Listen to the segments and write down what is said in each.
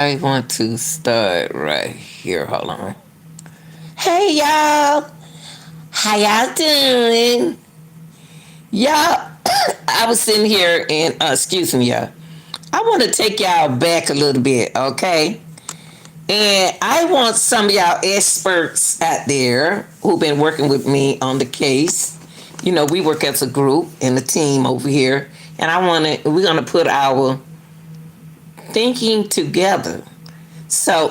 I want to start right here. Hold on. Hey y'all, how y'all doing? Y'all, I was sitting here and excuse me, y'all. I want to take y'all back a little bit, okay? And I want some of y'all experts out there who've been working with me on the case. You know, we work as a group and a team over here, and we're gonna put our thinking together. So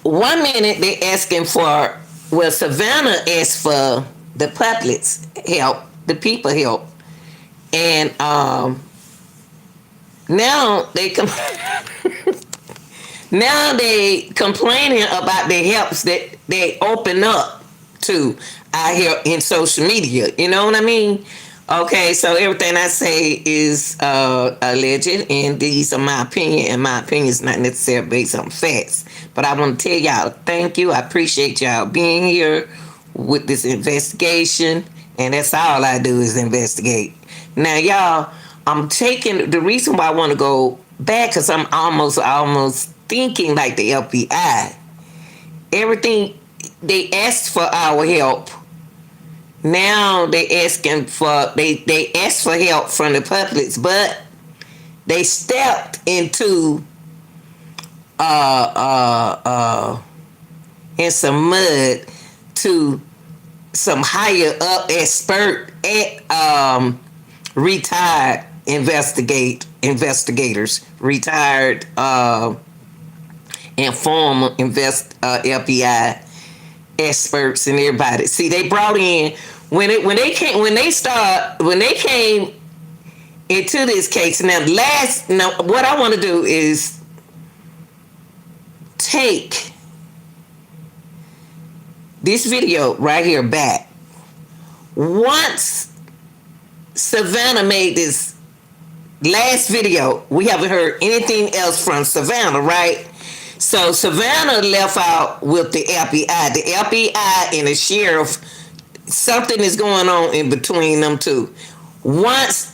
one minute they asking for, well, Savannah asked for the public's help, the people help, and now they come now they complaining about the helps that they open up to out here in social media. You know what I mean? Okay, so everything I say is alleged, and these are my opinion, and my opinion is not necessarily based on facts. But I want to tell y'all, thank you. I appreciate y'all being here with this investigation, and that's all I do is investigate. Now, y'all, I'm taking the reason why I want to go back because I'm almost thinking like the FBI. Everything they asked for our help. Now they asked for help from the public, but they stepped into uh uh uh in some mud to some higher up expert at retired investigators, retired and former FBI experts and everybody. See, they brought in when they came into this case. Now what I want to do is take this video right here back. Once Savannah made this last video, we haven't heard anything else from Savannah, right? So Savannah left out with the FBI. The FBI and the sheriff, something is going on in between them two. Once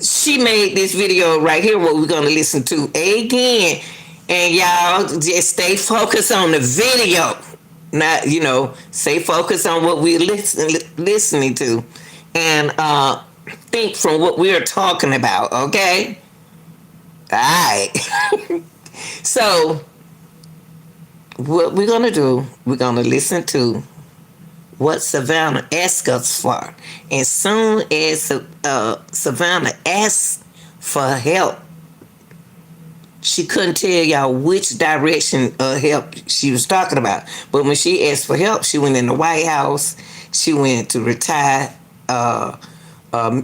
she made this video right here, what we're going to listen to again, and y'all just stay focused on the video, not stay focused on what we're listening to, and think from what we're talking about. Okay, all right. So what we're gonna do, we're gonna listen to what Savannah asked us for. And soon as Savannah asked for help, she couldn't tell y'all which direction of help she was talking about. But when she asked for help, she went in the White House. She went to retired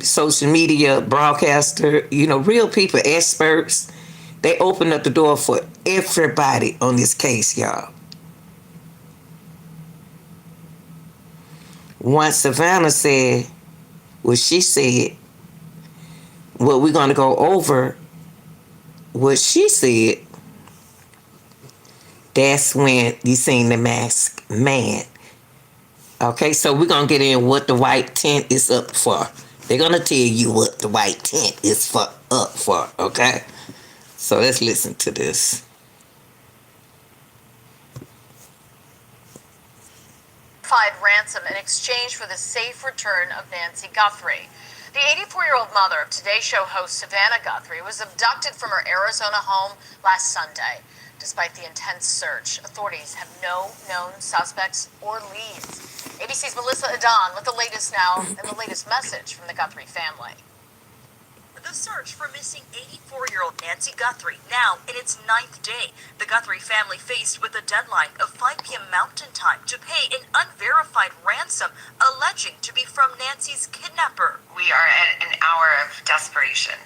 social media broadcaster, real people, experts. They opened up the door for everybody on this case, y'all. Once Savannah said what she said, well, we're going to go over what she said. That's when you seen the masked man. Okay, so we're going to get in what the white tent is up for. They're going to tell you what the white tent is up for, okay? So let's listen to this. Ransom in exchange for the safe return of Nancy Guthrie. The 84-year-old mother of Today Show host Savannah Guthrie was abducted from her Arizona home last Sunday. Despite the intense search, authorities have no known suspects or leads. ABC's Melissa Adon with the latest now and the latest message from the Guthrie family. The search for missing 84-year-old Nancy Guthrie now in its 9th day. The Guthrie family faced with a deadline of 5 p.m. Mountain Time to pay an unverified ransom alleging to be from Nancy's kidnapper. We are at an hour of desperation,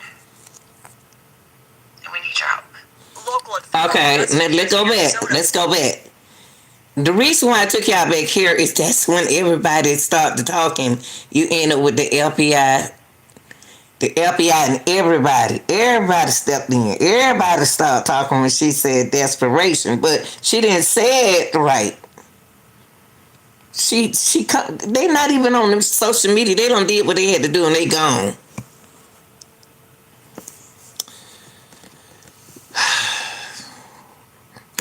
and we need your help. Local Okay, let's go back. The reason why I took y'all back here is that's when everybody started talking. You end up with the FBI. The FBI and everybody stepped in. Everybody started talking when she said desperation, but she didn't say it right. They not even on the social media. They don't did what they had to do and they gone.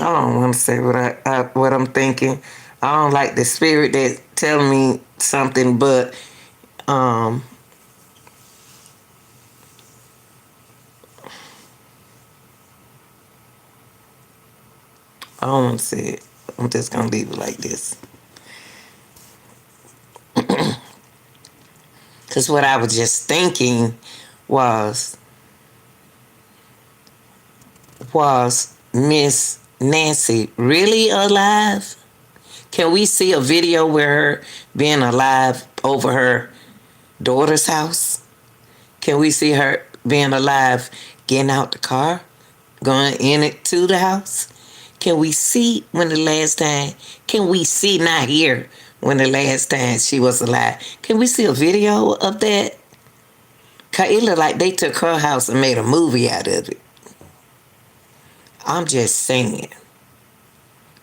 I don't want to say what I'm thinking. I don't like the spirit that telling me something, but um, I don't want to say it. I'm just gonna leave it like this. Cause what I was just thinking was Miss Nancy really alive? Can we see a video where her being alive over her daughter's house? Can we see her being alive getting out the car, going in it to the house? Can we see when the last time, can we see, not hear, when the last time she was alive? Can we see a video of that? Cause it looked like they took her house and made a movie out of it. I'm just saying.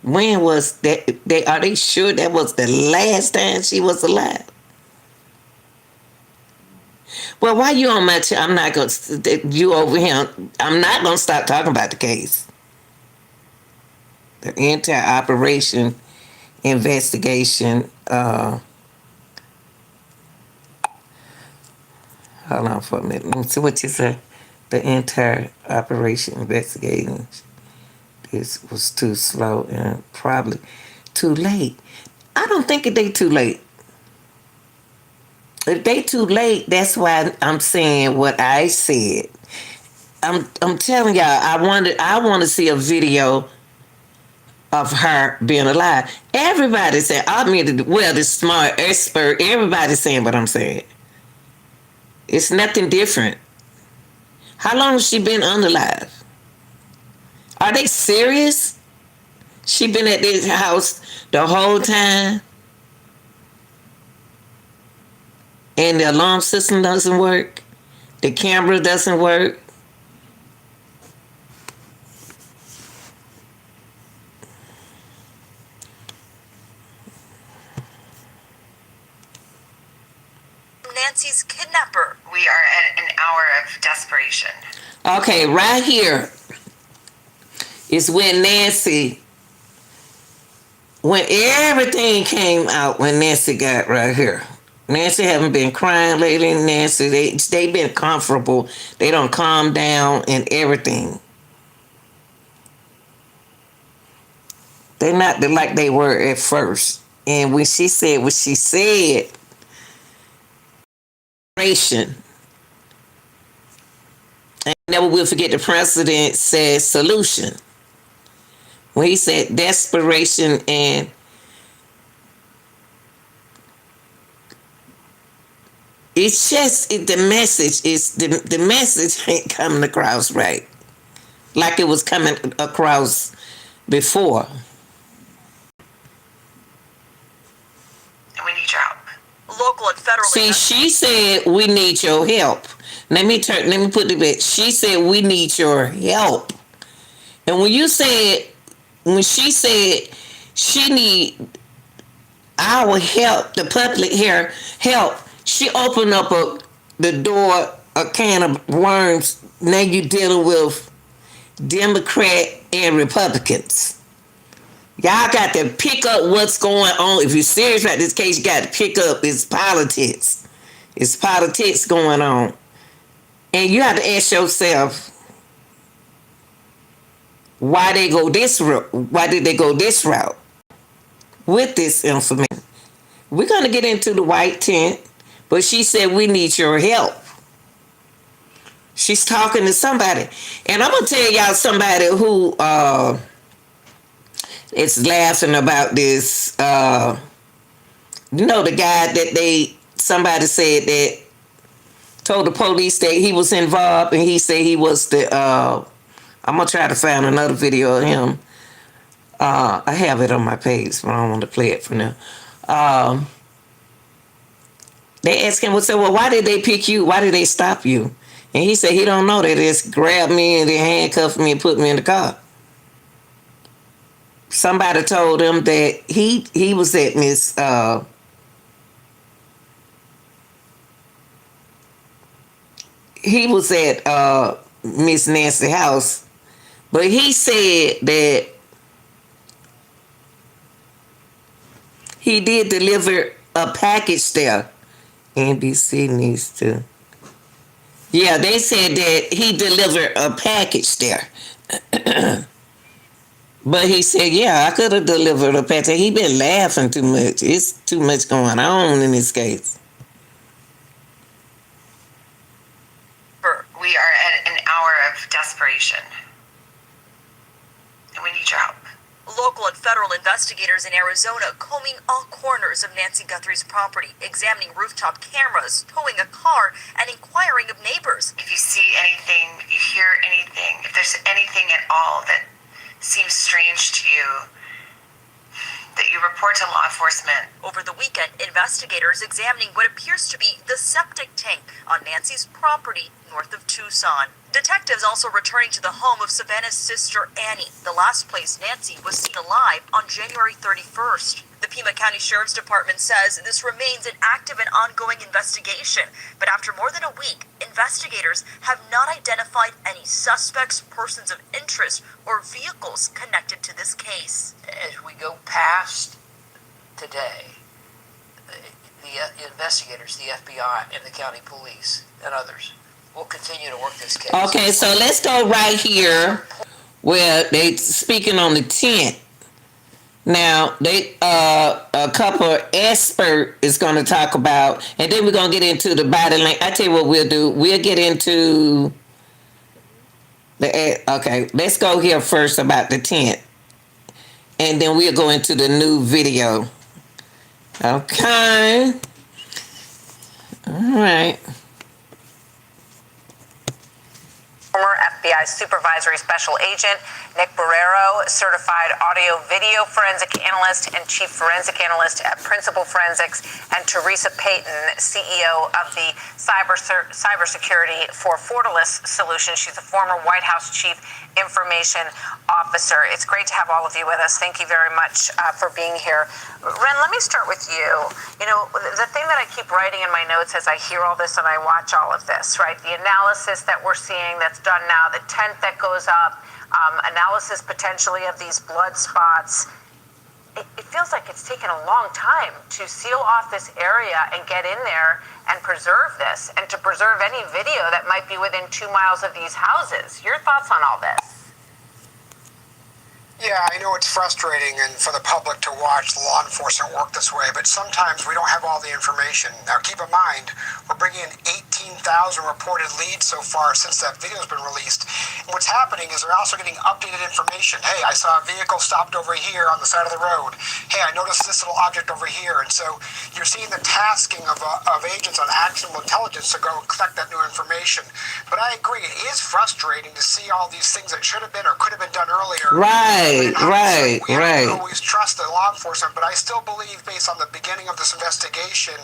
When was that? Are they sure that was the last time she was alive? Well, why you on my? I'm not gonna. You over here. I'm not gonna stop talking about the case. The entire operation investigation. Hold on for a minute. Let me see what you say. The entire operation investigating. This was too slow and probably too late. I don't think they too late. If they too late, that's why I'm saying what I said. I'm telling y'all, I want to see a video of her being alive. Everybody said, I mean, well, the smart expert, everybody's saying what I'm saying. It's nothing different. How long has she been unalive? Are they serious? She been at this house the whole time? And the alarm system doesn't work? The camera doesn't work? Nancy's kidnapper. We are at an hour of desperation. Okay, right here is when everything came out when Nancy got right here. Nancy haven't been crying lately. Nancy, they been comfortable. They don't calm down and everything. They're not like they were at first. And when she said what she said, and never will forget the president said solution. When he said desperation and it's just the message is the message ain't coming across right, like it was coming across before. And we need your help. Local and federal. See, she said we need your help. Let me put it back. She said we need your help. And when she said she need our help, the public here help, she opened up the door, a can of worms. Now you dealing with Democrat and Republicans. Y'all got to pick up what's going on. If you're serious about this case, you got to pick up it's politics. It's politics going on. And you have to ask yourself, why they go this route? Why did they go this route with this information? We're going to get into the white tent, but she said we need your help. She's talking to somebody. And I'm going to tell y'all somebody who is laughing about this. You know, the guy that somebody said that told the police that he was involved, and he said he was the, I'm going to try to find another video of him. I have it on my page, but I don't want to play it for now. They asked him, well, why did they pick you? Why did they stop you? And he said he don't know. They just grabbed me and they handcuffed me and put me in the car. Somebody told him that he was at Miss Nancy's house, but he said that He did deliver a package there. NBC needs to. Yeah, they said that he delivered a package there. But he said, yeah, I could have delivered a package. He been laughing too much. It's too much going on in this case. We are at an hour of desperation. And we need your help. Local and federal investigators in Arizona combing all corners of Nancy Guthrie's property, examining rooftop cameras, towing a car, and inquiring of neighbors. If you see anything, you hear anything, if there's anything at all that seems strange to you, that you report to law enforcement. Over the weekend, investigators examining what appears to be the septic tank on Nancy's property north of Tucson. Detectives also returning to the home of Savannah's sister Annie, the last place Nancy was seen alive on January 31st. The Pima County Sheriff's Department says this remains an active and ongoing investigation, but after more than a week, investigators have not identified any suspects, persons of interest, or vehicles connected to this case. As we go past today, the investigators, the FBI, and the county police, and others will continue to work this case. Okay, so let's go right here where they speaking on the tent. Now, they a couple of expert is going to talk about, and then we're going to get into the body language. I tell you what we'll do. We'll get into the, okay, let's go here first about the tent. And then we'll go into the new video. Okay. All right. Former FBI supervisory special agent Nick Barrero, certified audio video forensic analyst and chief forensic analyst at Principal Forensics, and Teresa Payton, CEO of the cybersecurity for Fortalice Solutions. She's a former White House chief information officer. It's great to have all of you with us. Thank you very much for being here. Ren, let me start with you. You know, the thing that I keep writing in my notes as I hear all this and I watch all of this, right? The analysis that we're seeing that's done now, the tent that goes up, analysis potentially of these blood spots. It feels like it's taken a long time to seal off this area and get in there and preserve this, and to preserve any video that might be within 2 miles of these houses. Your thoughts on all this? Yeah, I know it's frustrating and for the public to watch law enforcement work this way, but sometimes we don't have all the information. Now, keep in mind, we're bringing in 18,000 reported leads so far since that video's been released. And what's happening is they're also getting updated information. Hey, I saw a vehicle stopped over here on the side of the road. Hey, I noticed this little object over here. And so you're seeing the tasking of agents on actionable intelligence to go and collect that new information. But I agree, it is frustrating to see all these things that should have been or could have been done earlier. Right. We Right. don't always trust the law enforcement, but I still believe, based on the beginning of this investigation,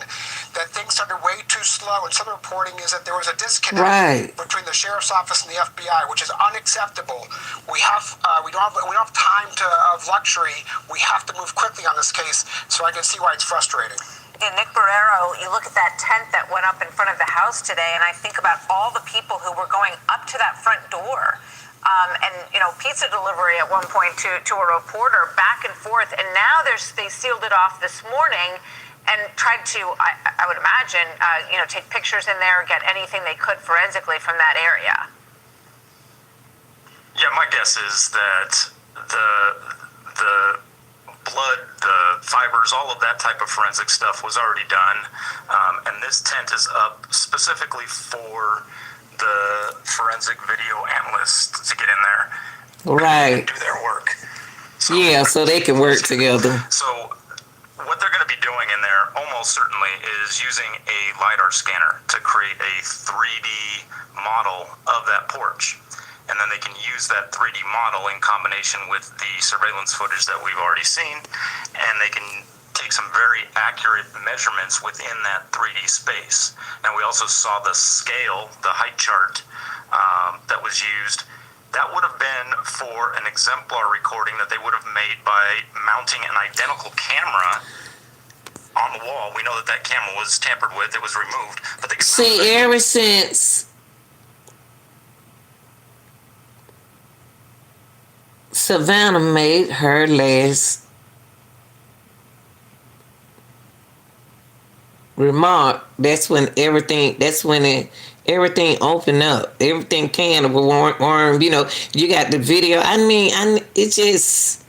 that things started way too slow. And some reporting is that there was a disconnect between the sheriff's office and the FBI, which is unacceptable. We don't have time of luxury. We have to move quickly on this case. So I can see why it's frustrating. Yeah, Nick Barrero, you look at that tent that went up in front of the house today, and I think about all the people who were going up to that front door. And, you know, pizza delivery at one point to a reporter, back and forth. And now they sealed it off this morning and tried to, I would imagine, take pictures in there, get anything they could forensically from that area. Yeah, my guess is that the blood, the fibers, all of that type of forensic stuff was already done. And this tent is up specifically for the forensic video analysts to get in there, and do their work. So they can work together. So what they're going to be doing in there almost certainly is using a LiDAR scanner to create a 3D model of that porch. And then they can use that 3D model in combination with the surveillance footage that we've already seen, and they can take some very accurate measurements within that 3D space. And we also saw the scale, the height chart that was used. That would have been for an exemplar recording that they would have made by mounting an identical camera on the wall. We know that camera was tampered with, it was removed. But they see, ever since Savannah made her last remark, that's when everything opened up. Everything can of a worm. You know, you got the video. I mean, it just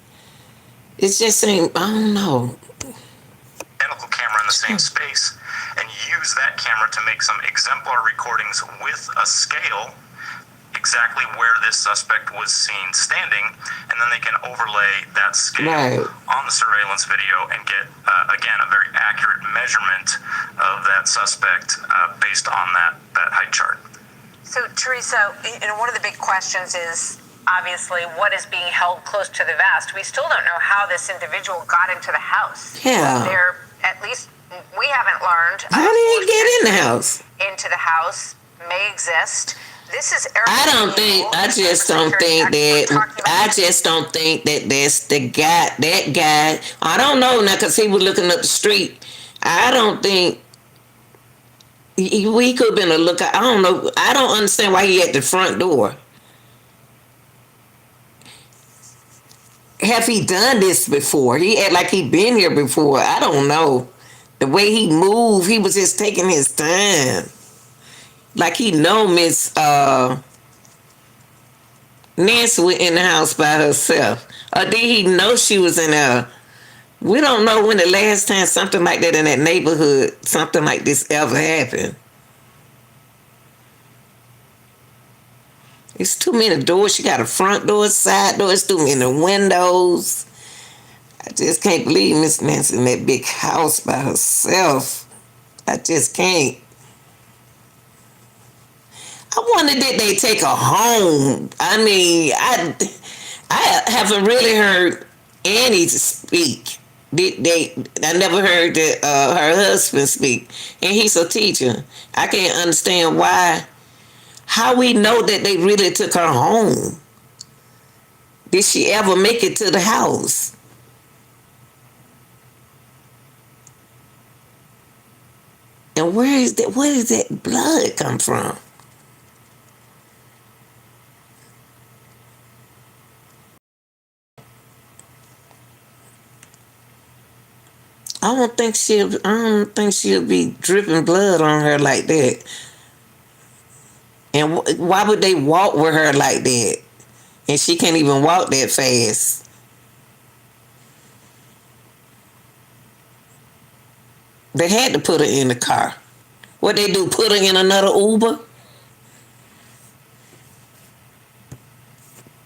ain't. I don't know. Identical camera in the same space, and use that camera to make some exemplar recordings with a scale, exactly where this suspect was seen standing, and then they can overlay that scale on the surveillance video and get, again, a very accurate measurement of that suspect based on that height chart. So, Teresa, one of the big questions is obviously what is being held close to the vest. We still don't know how this individual got into the house. Yeah. At least we haven't learned. How did he get in the house? Into the house may exist. This is I just don't think that that's the guy. That guy. I don't know now because he was looking up the street. I don't think we could have been a lookout. I don't know. I don't understand why he at the front door. Have he done this before? He act like he been here before. I don't know. The way he moved, he was just taking his time. Like he know Miss Nancy was in the house by herself. Or did he know she was in there? We don't know when the last time something like that in that neighborhood, something like this ever happened. It's too many doors. She got a front door, side door. It's too many windows. I just can't believe Miss Nancy in that big house by herself. I just can't. I wonder did they take her home? I mean, I haven't really heard Annie speak. I never heard her husband speak, and he's a teacher. I can't understand how we know that they really took her home. Did she ever make it to the house? And where does that blood come from? I don't think she'll be dripping blood on her like that. And why would they walk with her like that? And she can't even walk that fast. They had to put her in the car. What they do, put her in another Uber?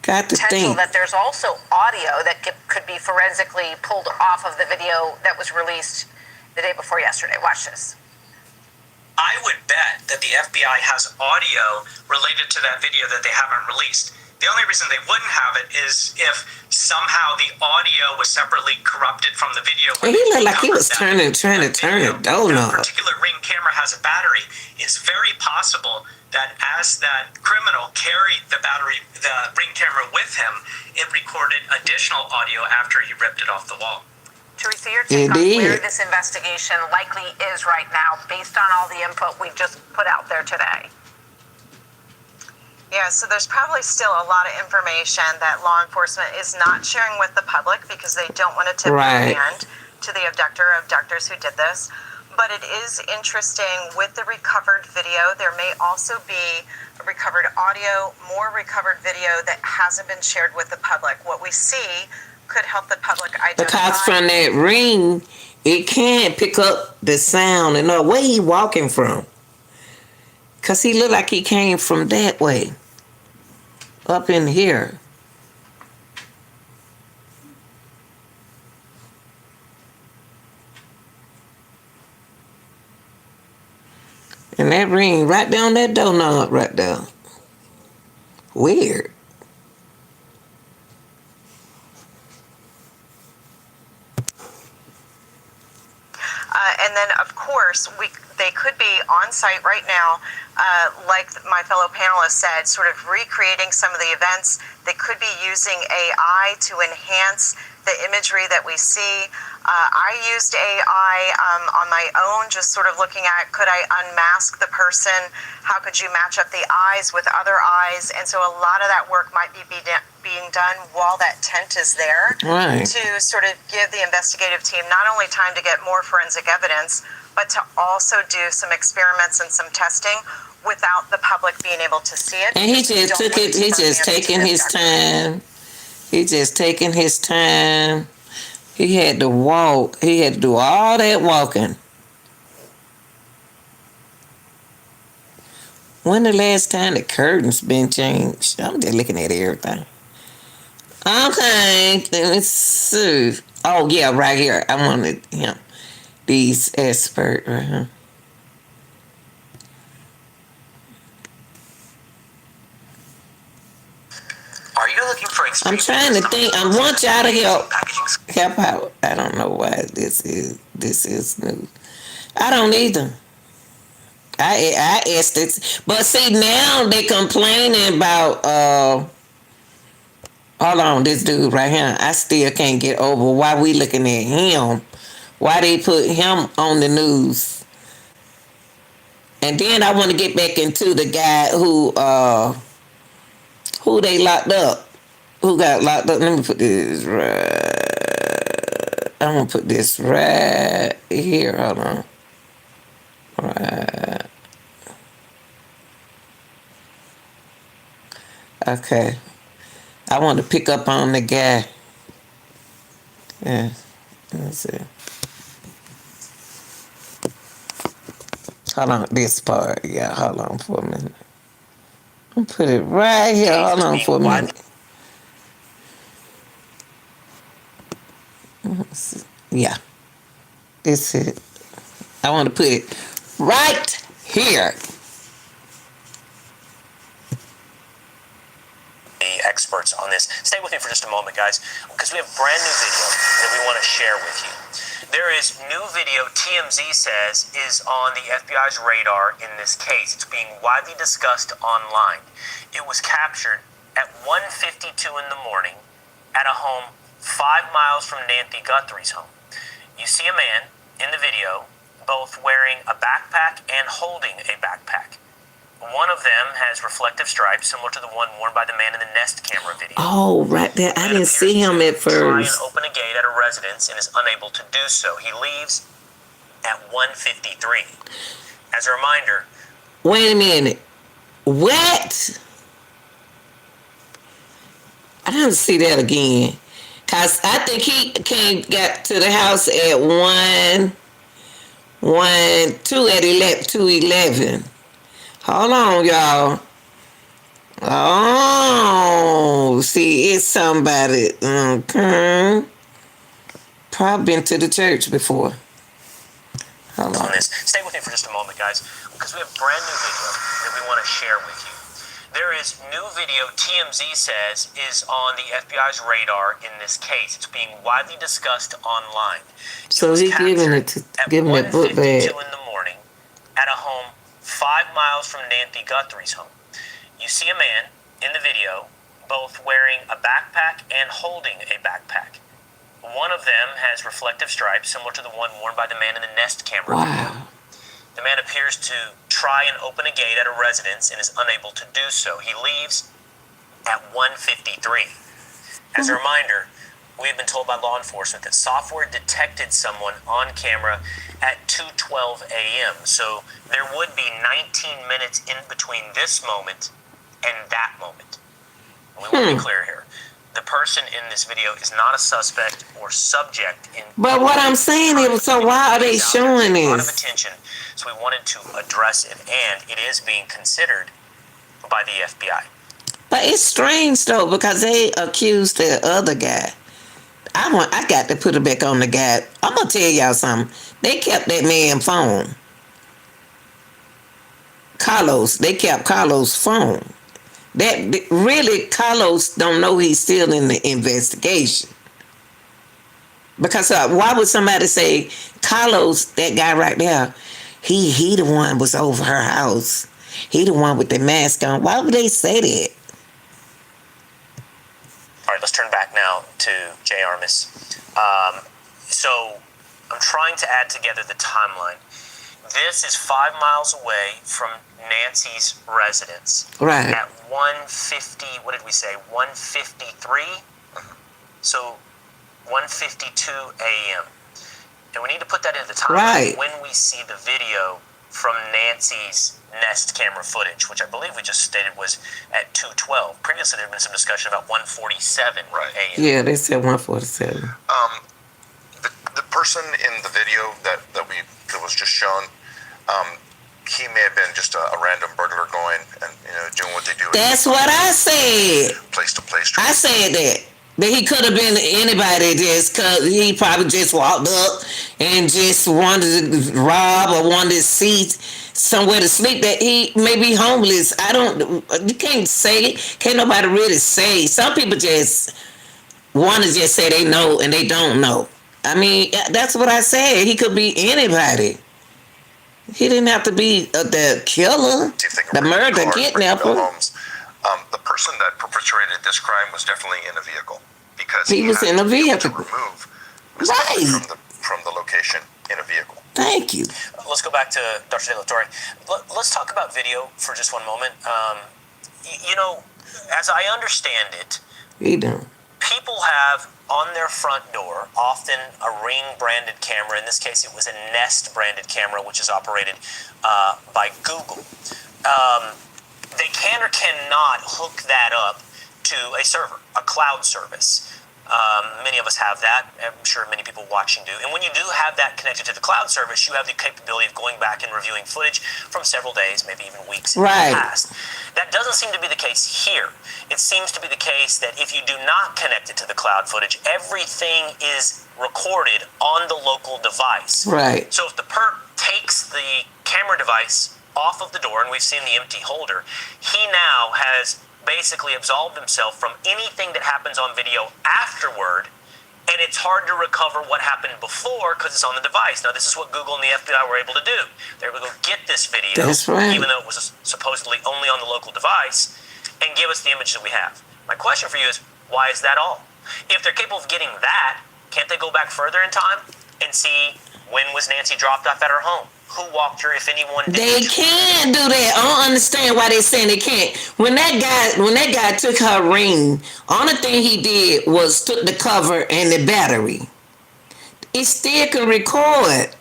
Got to think that there's also audio that could be forensically pulled off of the video that was released the day before yesterday. Watch this. I would bet that the FBI has audio related to that video that they haven't released. The only reason they wouldn't have it is if somehow the audio was separately corrupted from the video. And he looked like he was trying to turn a donut. That particular Ring camera has a battery. It's very possible that as that criminal carried the Ring camera with him, it recorded additional audio after he ripped it off the wall. Teresa, your take on where this investigation likely is right now, based on all the input we just put out there today? Yeah, so there's probably still a lot of information that law enforcement is not sharing with the public because they don't want to tip their hand to the abductors who did this. But it is interesting with the recovered video, there may also be recovered audio, more recovered video that hasn't been shared with the public. What we see could help the public identify. Because from that ring, it can pick up the sound and know where he walking from. Because he looked like he came from that way. Up in here. And that ring right down that doorknob right there. Weird. And then, of course, they could be on site right now, like my fellow panelists said, sort of recreating some of the events. They could be using AI to enhance the imagery that we see. I used AI on my own, just sort of looking at, could I unmask the person? How could you match up the eyes with other eyes? And so a lot of that work might be being done while that tent is there to sort of give the investigative team not only time to get more forensic evidence, but but to also do some experiments and some testing without the public being able to see it. And he just took it. He just taking his time. He just taking his time. He had to walk. He had to do all that walking. When the last time the curtains been changed? I'm just looking at everything. Okay, let's see. Oh yeah, right here. I wanted him. These expert right here. Are you looking for I'm trying to think. I want y'all to help out. I don't know why this is new. I don't either. I asked it, but see now they complaining about hold on, this dude right here. I still can't get over why we looking at him. Why they put him on the news. And then I want to get back into the guy who they locked up. Who got locked up? Let me put this right. I'm gonna put this right here. Hold on. Right. Okay. I want to pick up on the guy. Yeah. Let's see. Hold on, this part. Yeah, hold on for a minute. I'll put it right here. Hold on for a minute. Yeah. This is it. I want to put it right here. The experts on this. Stay with me for just a moment, guys, because we have brand new video that we want to share with you. There is new video TMZ says is on the FBI's radar in this case. It's being widely discussed online. It was captured at 1:52 in the morning at a home 5 miles from Nancy Guthrie's home. You see a man in the video both wearing a backpack and holding a backpack. One of them has reflective stripes similar to the one worn by the man in the Nest camera video. Oh, right there. I didn't see him at first. Try and open a gate at a residence and is unable to do so. He leaves at 1:53. As a reminder. Wait a minute. What? I didn't see that again. Cause I think he got to the house at 2:11. Hold on, y'all. Oh, see, it's somebody. Okay. Probably been to the church before. Hold on. Stay with me for just a moment, guys, because we have brand new video that we want to share with you. There is new video TMZ says is on the FBI's radar in this case. It's being widely discussed online. So he's giving it book back. 1:52 in the morning at a home 5 miles from Nancy Guthrie's home. You see a man in the video both wearing a backpack and holding a backpack. One of them has reflective stripes similar to the one worn by the man in the Nest camera. Wow. The man appears to try and open a gate at a residence and is unable to do so. He leaves at 1:53. As a reminder, we have been told by law enforcement that software detected someone on camera at 2:12 a.m. So there would be 19 minutes in between this moment and that moment. We want to be clear here. The person in this video is not a suspect or subject in. But what I'm saying is, so why are they showing this? A lot of attention, so we wanted to address it, and it is being considered by the FBI. But it's strange though, because they accused the other guy. I got to put it back on the guy. I'm gonna tell y'all something. They kept that man's phone. They kept Carlos' phone. That really, Carlos don't know he's still in the investigation. Because why would somebody say Carlos, that guy right there, he the one was over her house. He the one with the mask on. Why would they say that? All right, let's turn back now to Jay Armis. So I'm trying to add together the timeline. This is 5 miles away from Nancy's residence. Right. At 1:50, what did we say? 1:53? So 1:52 a.m. And we need to put that into the timeline Right. when we see the video from Nancy's Nest camera footage, which I believe we just stated was at 2:12. Previously, there had been some discussion about 1:47 a.m. Yeah, they said 147. The person in the video that was just shown, he may have been just a random burglar going and doing what they do. That's what I said. Place to place. I said that. That he could have been anybody just because he probably just walked up and just wanted to rob or wanted to see somewhere to sleep, that he may be homeless. You can't say, can't nobody really say. Some people just want to just say they know and they don't know. I mean, that's what I said. He could be anybody. He didn't have to be the killer, the murder, kidnapper. The person that perpetrated this crime was definitely in a vehicle because He was in a vehicle. to remove Right. from the location in a vehicle. Thank you. Let's go back to Dr. De La Torre. Let's talk about video for just one moment. As I understand it, He done. people have on their front door often a Ring branded camera. In this case, it was a Nest branded camera, which is operated by Google. They can or cannot hook that up to a server, a cloud service. Many of us have that. I'm sure many people watching do. And when you do have that connected to the cloud service, you have the capability of going back and reviewing footage from several days, maybe even weeks in the past. That doesn't seem to be the case here. It seems to be the case that if you do not connect it to the cloud footage, everything is recorded on the local device. Right. So if the perp takes the camera device off of the door, and we've seen the empty holder, he now has basically absolved himself from anything that happens on video afterward, and it's hard to recover what happened before because it's on the device. Now, this is what Google and the FBI were able to do. They were able to get this video, That's right. even though it was supposedly only on the local device, and give us the image that we have. My question for you is, why is that all? If they're capable of getting that, can't they go back further in time and see when was Nancy dropped off at her home? Who walked her, if anyone did? They can do that. I don't understand why they're saying they can't. When that guy took her ring, only thing he did was took the cover and the battery. It still can record.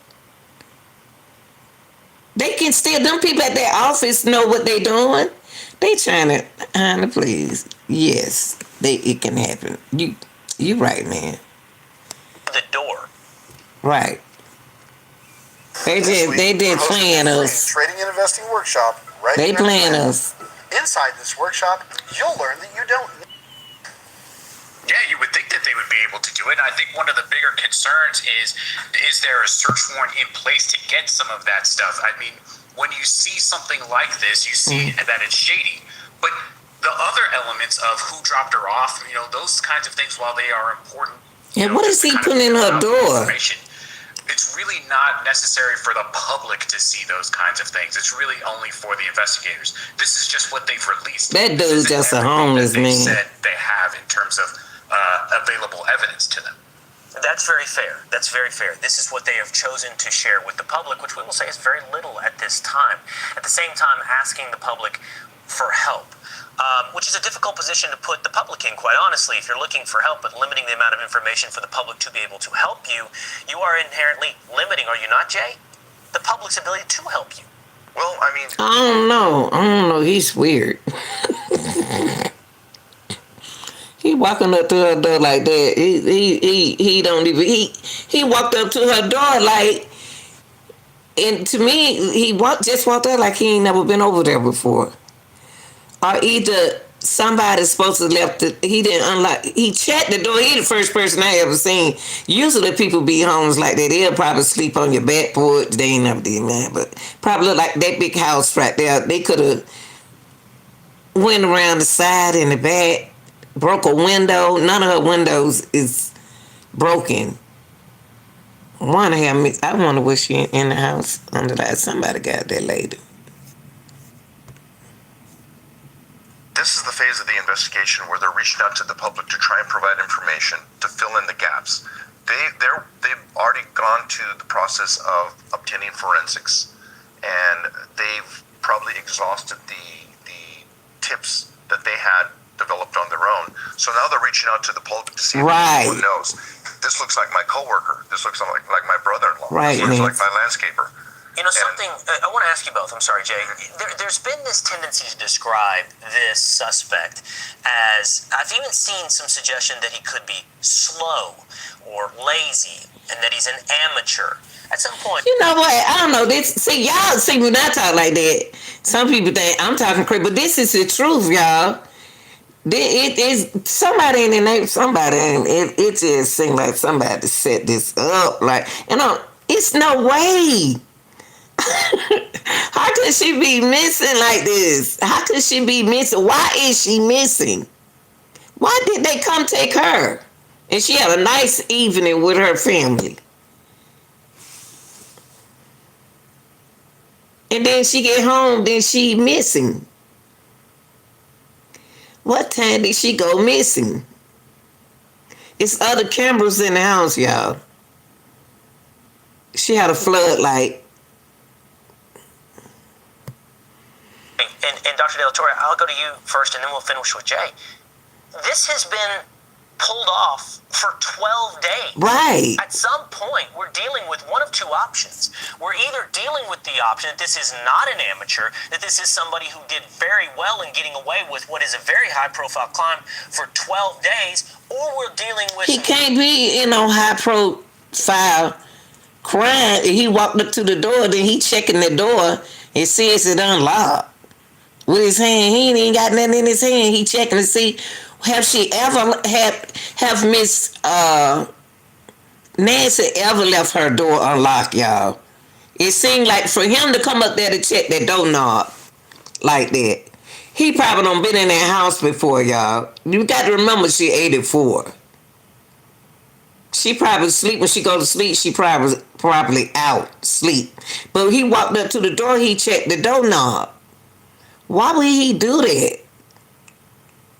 They can still, them people at their office know what they doing. They trying to, honey, please. Yes, it can happen. You right, man. The door. Right. They did playing us. Trading and investing workshop. Right. They playing us. Inside this workshop, you'll learn that you don't. Yeah, you would think that they would be able to do it. And I think one of the bigger concerns is there a search warrant in place to get some of that stuff? I mean, when you see something like this, you see that it's shady. But the other elements of who dropped her off, those kinds of things, while they are important. And what is he putting in her door? It's really not necessary for the public to see those kinds of things. It's really only for the investigators. This is just what they've released. That dude's just a homeless man. Said they have in terms of available evidence to them. That's very fair. That's very fair. This is what they have chosen to share with the public, which we will say is very little at this time. At the same time, asking the public for help, which is a difficult position to put the public in, quite honestly. If you're looking for help but limiting the amount of information for the public to be able to help you, you are inherently limiting, are you not, Jay? The public's ability to help you. Well, I mean, I don't know. He's weird. He walking up to her door like that. He don't even. He walked up to her door like, and to me, he just walked up like he ain't never been over there before. Or either somebody's supposed to left it. He didn't unlock. He checked the door. He the first person I ever seen. Usually people be homeless like that. They'll probably sleep on your back porch. They ain't never did that, but probably look like that big house right there. They could have went around the side and the back, broke a window. None of her windows is broken. I wonder was she in the house under that. Somebody got that lady. this is the phase of the investigation where they're reaching out to the public to try and provide information to fill in the gaps. They've already gone to the process of obtaining forensics, and they've probably exhausted the tips that they had developed on their own. So now they're reaching out to the public to see if anyone knows. this looks like my coworker. This looks like my brother-in-law. Right, This looks man. like my landscaper. You know, something I want to ask you both. I'm sorry, Jay. There's been this tendency to describe this suspect as, I've even seen some suggestion that he could be slow or lazy and that he's an amateur. At some point, You know what? I don't know. This see y'all see me not talk like that. Some people think I'm talking crazy, but this is the truth, y'all. It is somebody in the name, somebody, and it just seemed like somebody set this up. Like, it's no way. How could she be missing like this? How could she be missing? Why is she missing? Why did they come take her? And she had a nice evening with her family. And then she get home, then she missing. What time did she go missing? It's other cameras in the house, y'all. She had a floodlight. and Dr. De La Torre, I'll go to you first, and then we'll finish with Jay. This has been pulled off for 12 days. Right. At some point, we're dealing with one of two options. We're either dealing with the option that this is not an amateur, that this is somebody who did very well in getting away with what is a very high-profile crime for 12 days, or we're dealing with... He can't be in no high-profile crime. He walked up to the door, then he checking the door and says it unlocked. With his hand, he ain't even got nothing in his hand. He checking to see, have Miss Nancy ever left her door unlocked, y'all? It seemed like for him to come up there to check that doorknob like that, he probably done been in that house before, y'all. You got to remember she 84. She probably sleep when she go to sleep. She probably out sleep. But he walked up to the door. He checked the doorknob. Why would he do that?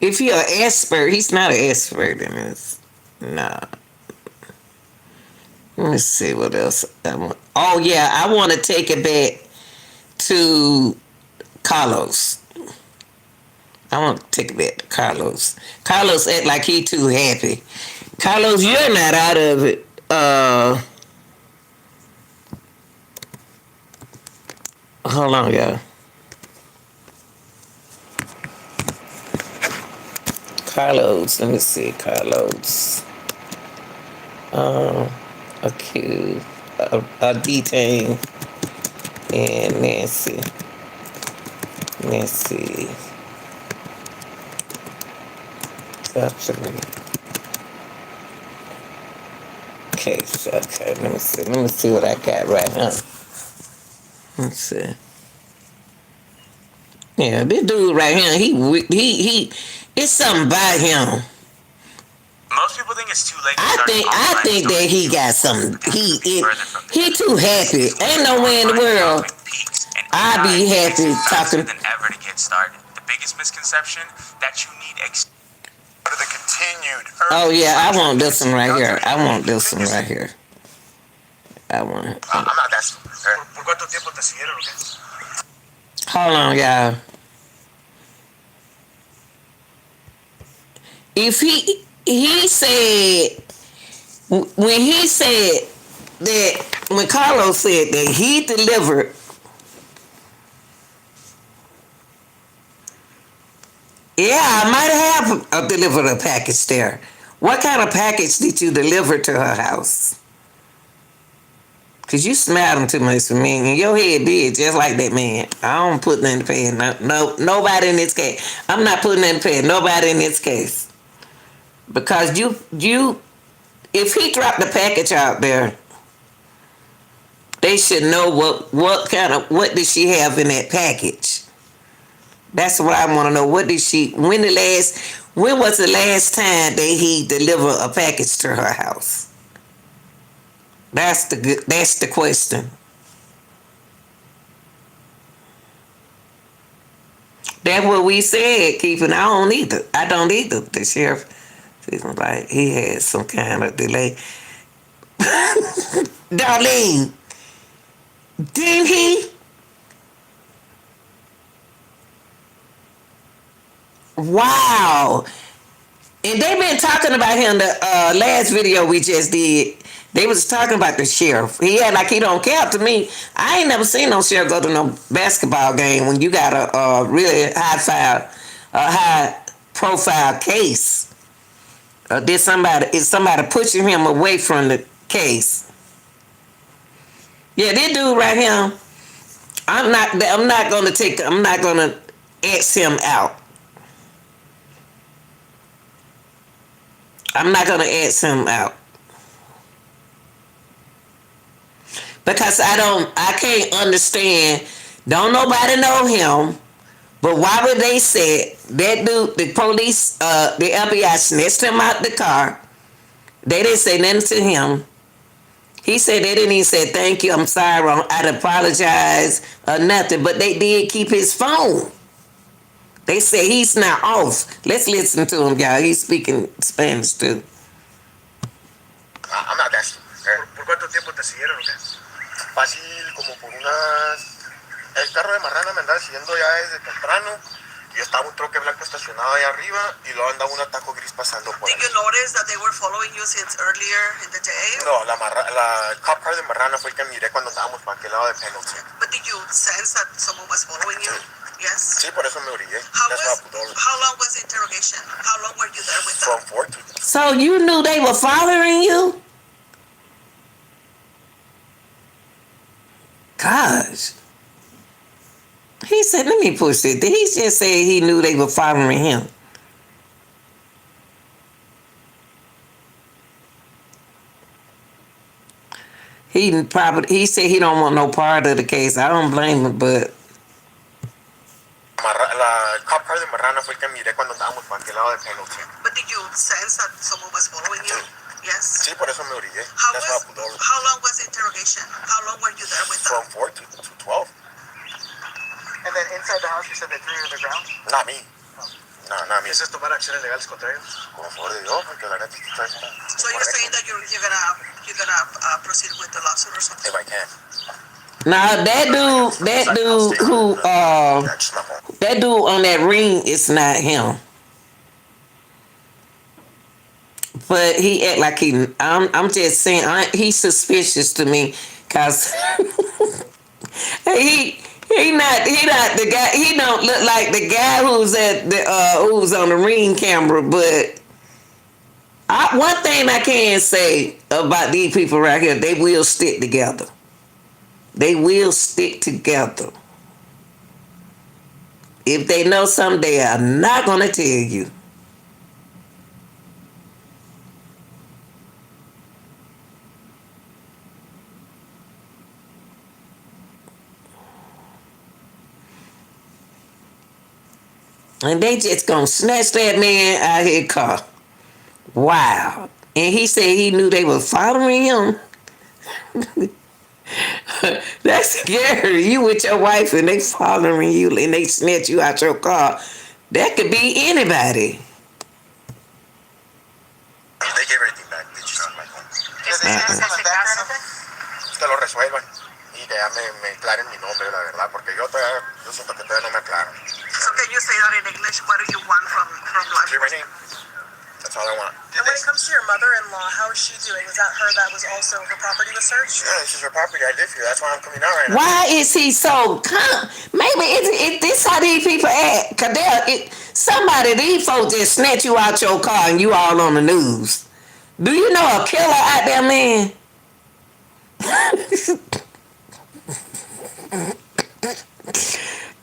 If he an expert, he's not an expert in this. Nah. Let me see what else. Oh yeah, I want to take it back to Carlos. I want to take it back to Carlos. Carlos act like he too happy. Carlos, you're not out of it. Hold on, y'all. Carlos, let me see, Carlos. Accused, detained, and Nancy. Guthrie. Case, okay, let me see what I got right now. Let's see. Yeah, this dude right here, he it's something about him. Most people think it's too late to I think that he got something. He too happy. Ain't no way in the world I be happy talking. Than ever to get started. The biggest misconception that you need The continued. Oh yeah, I want this one right here. I want this one right here. I want it. I'm not that stupid. ¿Por cuánto tiempo te siguieron o qué? Hold on, y'all. If he said, when he said that, when Carlos said that he delivered, yeah, I might have delivered a package there. What kind of package did you deliver to her house? Because you smiling too much for me, and your head did just like that man. I don't put nothing in the past. No, nobody in this case. I'm not putting nothing in the past. Nobody in this case. Because you, if he dropped the package out there, they should know what did she have in that package. That's what I want to know. When was the last time that he delivered a package to her house? That's the question. That's what we said, Keeping. I don't either. The sheriff seems like he had some kind of delay. Darlene, didn't he? Wow. And they been talking about him the last video we just did. They was talking about the sheriff. He had like he don't count to me. I ain't never seen no sheriff go to no basketball game when you got a really high profile case. Is somebody pushing him away from the case? Yeah, this dude right here. I'm not gonna X him out. I'm not gonna X him out. Because I can't understand. Don't nobody know him, but why would they say that dude, the police, the FBI snatched him out the car. They didn't say nothing to him. He said they didn't even say thank you, I'm sorry, I'd apologize or nothing, but they did keep his phone. They say he's now off. Let's listen to him, y'all. He's speaking Spanish too. I'm not asking. ¿Por cuánto tiempo te siguieron o qué? Fácil, como por unas... El carro de Marrana me andaba siguiendo ya desde temprano y estaba un troque blanco estacionado ahí arriba y luego andaba un ataco gris pasando por ahí. Did you notice that they were following you since earlier in the day? No, la cop car de Marrana fue el que miré cuando andábamos para aquel lado de Penalty. But did you sense that someone was following you? Yes. Sí, por eso me orillé. How long was the interrogation? How long were you there with them? From 4 to... So you knew they were following you? Gosh. He said, let me push it. Did he just say he knew they were following him? He said he don't want no part of the case. I don't blame him, but... La cop car de Marrana fue el que miré cuando andábamos para aquel lado de Penalty. But did you sense that someone was following you? Yes. Sí, por eso me orillé. How long was the interrogation? How long were you there with them? From 4 to 12. And then inside the house, you said they threw you to the ground? Not me. No, not me. ¿Piensas tomar acciones legales contra ellos? Por favor de Dios, porque la neta está... So you're saying that you're gonna proceed with the lawsuit or something? If I can. Now that dude on that ring is not him. But he act like I'm just saying, he's suspicious to me, cause he not the guy. He don't look like the guy who's who's on the ring camera. But one thing I can say about these people right here, they will stick together. They will stick together. If they know something, they are not going to tell you. And they just going to snatch that man out of his car. Wow. And he said he knew they were following him. That's scary. You with your wife and they following you and they snatch you out your car. That could be anybody. They gave everything back. They just took my phone. Que lo resuelvan y que ya me aclaren mi nombre, la verdad, porque yo siento que todavía no me aclaro. So can you say that in English? What do you want from law enforcement? That's all I want. And when it comes to your mother-in-law, how is she doing? Was that her that was also her property was searched? Yeah, this is her property. I live here. That's why I'm coming out right now. Why is he so calm? Maybe it's this how these people act. Cause these folks just snatch you out your car and you all on the news. Do you know a killer out there, man?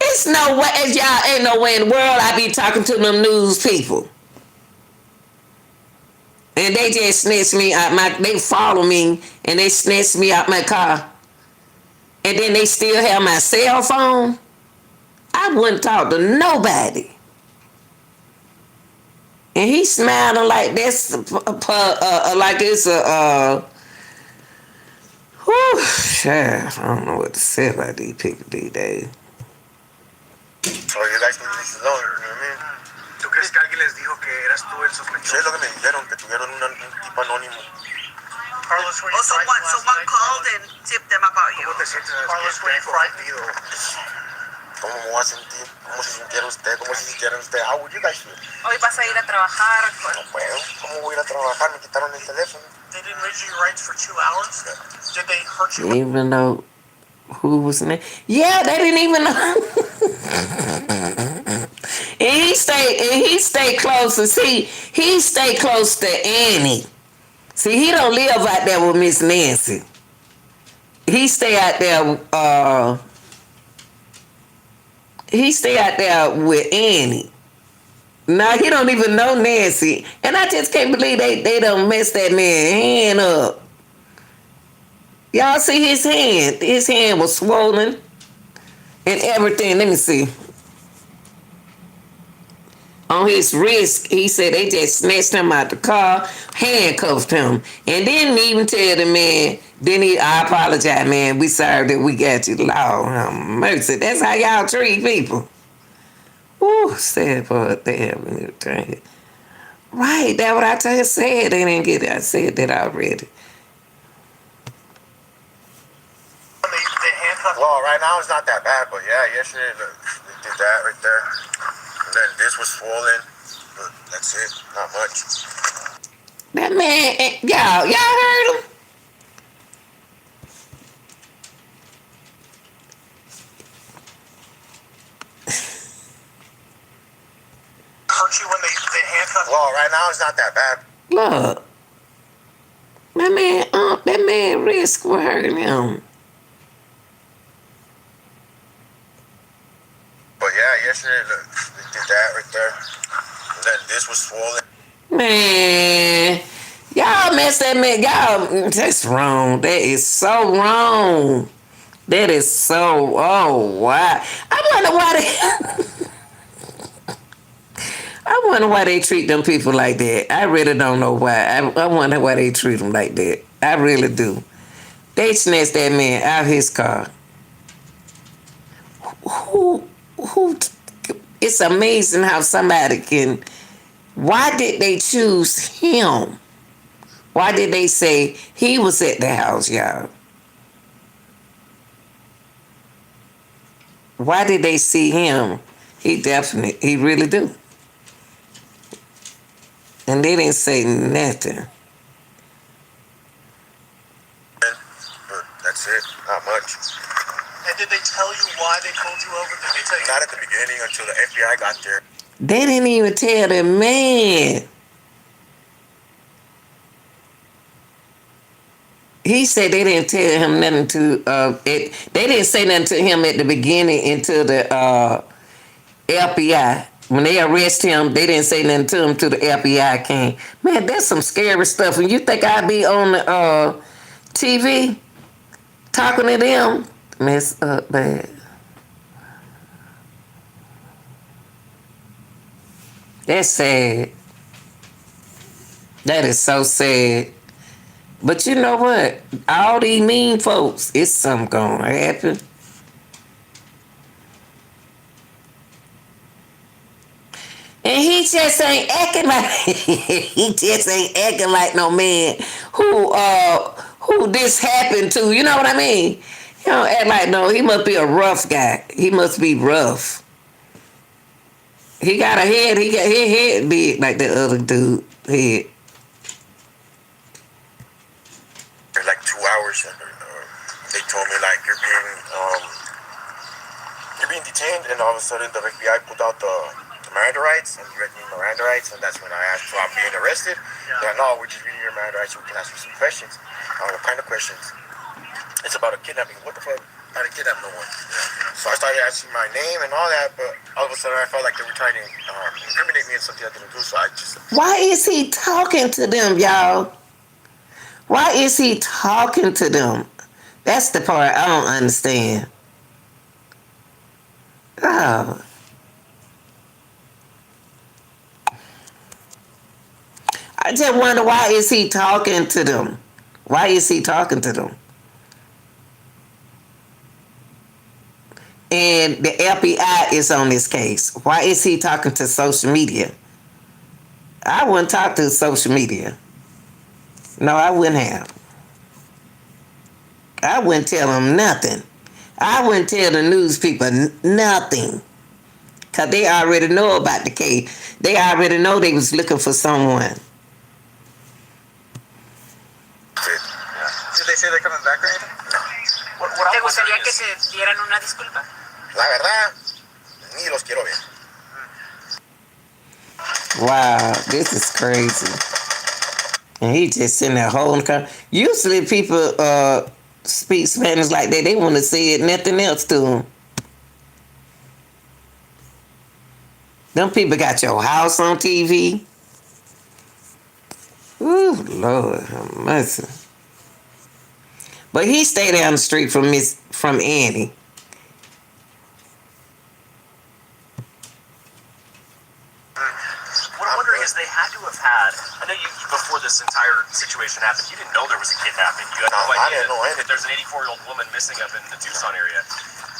It's no way, y'all ain't no way in the world I be talking to them news people. And they just snatched me out they follow me and they snatched me out my car. And then they still have my cell phone. I wouldn't talk to nobody. And he smiling like that's like it's I don't know what to say about these people these days. So you guys need to know, you know what I mean? ¿Tú crees que alguien les dijo que eras tú el sospechoso? Sí, es lo que me dijeron, que tuvieron un tipo anónimo. Carlos, were you someone called and tipped them about you. ¿Cómo te sientes? Carlos, were you frightened? ¿Cómo me voy a sentir? ¿Cómo se sintiera usted? ¿Cómo se sintieran ustedes? How would you guys feel? Hoy vas a ir a trabajar con... No puedo. ¿Cómo voy a ir a trabajar? Me quitaron el teléfono. They didn't read you your rights for 2 hours? Did they hurt you? Even though who was in there? Yeah, they didn't even know. And he stayed close to he stayed close to Annie. See, he don't live out there with Miss Nancy. He stay out there. He stay out there with Annie. Now he don't even know Nancy, and I just can't believe they done messed that man's hand up. Y'all see his hand? His hand was swollen and everything. Let me see. On his wrist, he said they just snatched him out the car, handcuffed him, and didn't even tell the man. I apologize, man. We sorry that we got you. Lord have mercy. That's how y'all treat people. Ooh, sad for damn thing. Right, that's what I just said. They didn't get it. I said that already. Well, right now it's not that bad, but yeah, yesterday they did that right there. And then this was swollen, but that's it. Not much. That man, y'all heard him? Hurt you when they handcuffed you? Well, right now it's not that bad. Look, that man risk for hurting him. But yeah, yesterday they did that right there. And then this was swollen. Man, y'all messed that man. Y'all, that's wrong. That is so wrong. That is so. Oh wow. I wonder why they treat them people like that. I really don't know why. I wonder why they treat them like that. I really do. They snatched that man out of his car. Who? It's amazing how somebody can. Why did they choose him? Why did they say he was at the house, y'all? Why did they see him? He really do. And they didn't say nothing. But that's it. Not much. And did they tell you why they pulled you over? Did they tell you? Not at the beginning until the FBI got there. They didn't even tell the man. He said they didn't tell him nothing to they didn't say nothing to him at the beginning until the FBI. When they arrest him, they didn't say nothing to him till the FBI came. Man, that's some scary stuff. And you think I'd be on the TV talking to them? Mess up bad. That's sad. That is so sad. But you know what? All these mean folks, it's something gonna happen. And he just ain't acting like no man who this happened to. You know what I mean? He don't act like no. He must be a rough guy. He must be rough. He got a head. He got his head big like the other dude head. Like 2 hours, and they told me like you're being detained, and all of a sudden the FBI pulled out the Miranda rights, and you read me Miranda rights, and that's when I asked, so I'm being arrested. They're like, no, we're just reading your Miranda rights so we can ask you some questions. What kind of questions? It's about a kidnapping. What the fuck? I didn't kidnap no one. So I started asking my name and all that, but all of a sudden I felt like they were trying to incriminate me in something I didn't do, so I just... Why is he talking to them, y'all? Why is he talking to them? That's the part I don't understand. Oh. I just wonder, why is he talking to them? Why is he talking to them? And the FBI is on this case. Why is he talking to social media? I wouldn't talk to social media. No, I wouldn't have. I wouldn't tell him nothing. I wouldn't tell the news people nothing. Because they already know about the case. They already know they was looking for someone. Did they say they're coming back or anything? No. ¿Te gustaría que te dieran una disculpa? La verdad, ni los quiero ver. Wow, this is crazy. And he just sitting there holding. Usually people speak Spanish like that. They want to say it, nothing else to them. Them people got your house on TV. Ooh, Lord have mercy. But he stayed down the street from Annie. What I'm wondering is they had to have had. I know you before this entire situation happened, you didn't know there was a kidnapping. You had no I idea didn't know anything. that there's an 84-year-old woman missing up in the Tucson area.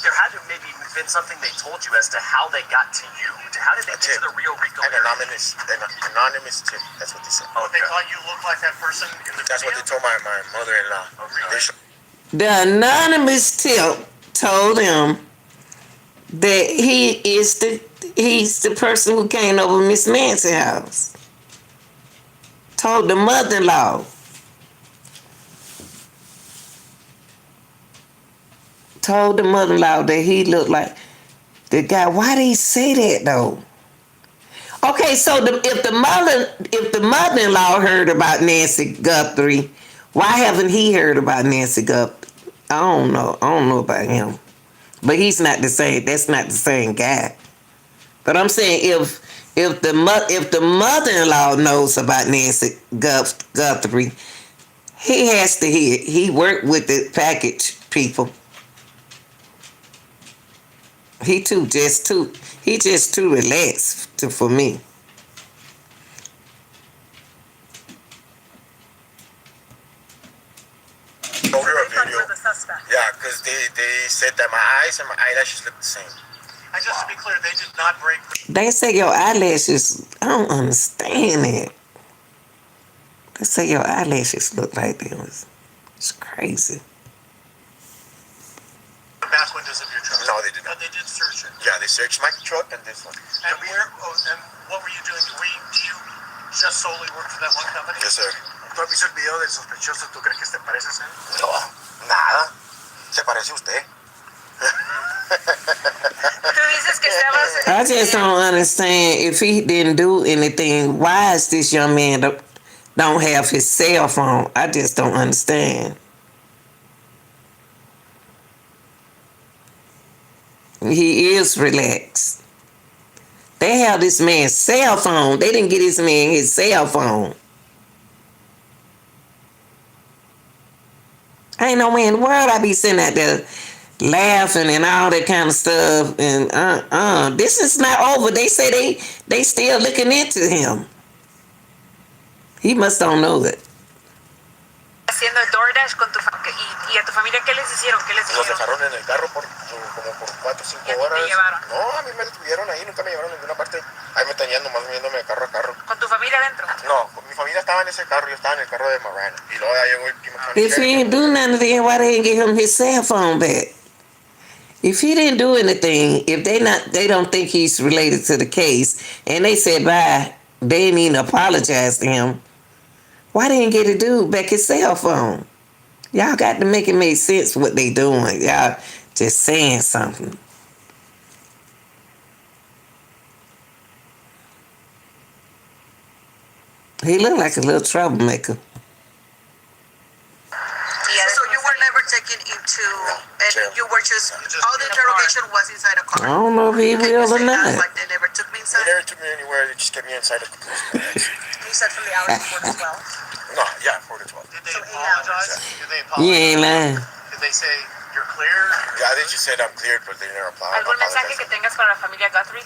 There had to have maybe been something they told you as to how they got to you. How did they get to the Rio Rico An area? anonymous tip. That's what they said. Oh, They thought you looked like that person in the That's what they told my mother-in-law. Oh, really? The anonymous tip told him that he's the person who came over Miss Nancy's house. Told the mother-in-law. Told the mother-in-law that he looked like the guy. Why did he say that though? Okay, so if the mother-in-law heard about Nancy Guthrie, why haven't he heard about Nancy Guthrie? I don't know about him. But he's not the same. That's not the same guy. But I'm saying if the mother-in-law knows about Nancy Guthrie, he has to hear. He worked with the package people. He just too relaxed for me. Yeah, because they said that my eyes and my eyelashes look the same. And just to be clear, they did not break. They say your eyelashes. I don't understand it. They say your eyelashes look like them. It's crazy. The back windows of your truck. No, they did not. But they did search it. Yeah, they searched my truck and this one. And what were you doing? Do you just solely work for that one company? Yes, sir. ¿Tú has visto el video del sospechoso? ¿Tú crees que te parece ser? No, nada. Se parece a usted. I just don't understand if he didn't do anything. Why is this young man don't have his cell phone? I just don't understand. He is relaxed. They have this man's cell phone. They didn't get this man his cell phone. Ain't no way in the world I be sitting out there laughing and all that kind of stuff. And this is not over. They say they still looking into him. He must don't know that. Haciendo el DoorDash con tu y a tu familia, ¿qué les hicieron? ¿Qué les Los hicieron? dejaron en el carro como por 4 o 5 ¿Y a ti horas. te llevaron? No, a mí me detuvieron ahí, nunca me llevaron a ninguna parte. Ahí me tenían nomás moviéndome de carro a carro. ¿Con tu familia adentro? No, mi familia estaba en ese carro, yo estaba en el carro de Marana. Y luego ya llegó el If he didn't do nothing, then why they didn't give him his cell phone back? If he didn't do anything, if they don't think he's related to the case, and they said bye, they didn't even apologize to him. Why they didn't get a dude back his cell phone? Y'all got to make it make sense what they doing. Y'all just saying something. He looked like a little troublemaker. So you were never taken into, and you were just all the interrogation was inside a car. I don't know if he will or not. Like they never took me inside? They never took me anywhere, they just kept me inside the police. You said from the hour before as well? No, yeah, 4 to 12. Did they apologize? You ain't lying. Did they say you're clear? Yeah, they just said I'm cleared, but they never apologized. ¿Algún mensaje que tengas para la familia Guthrie?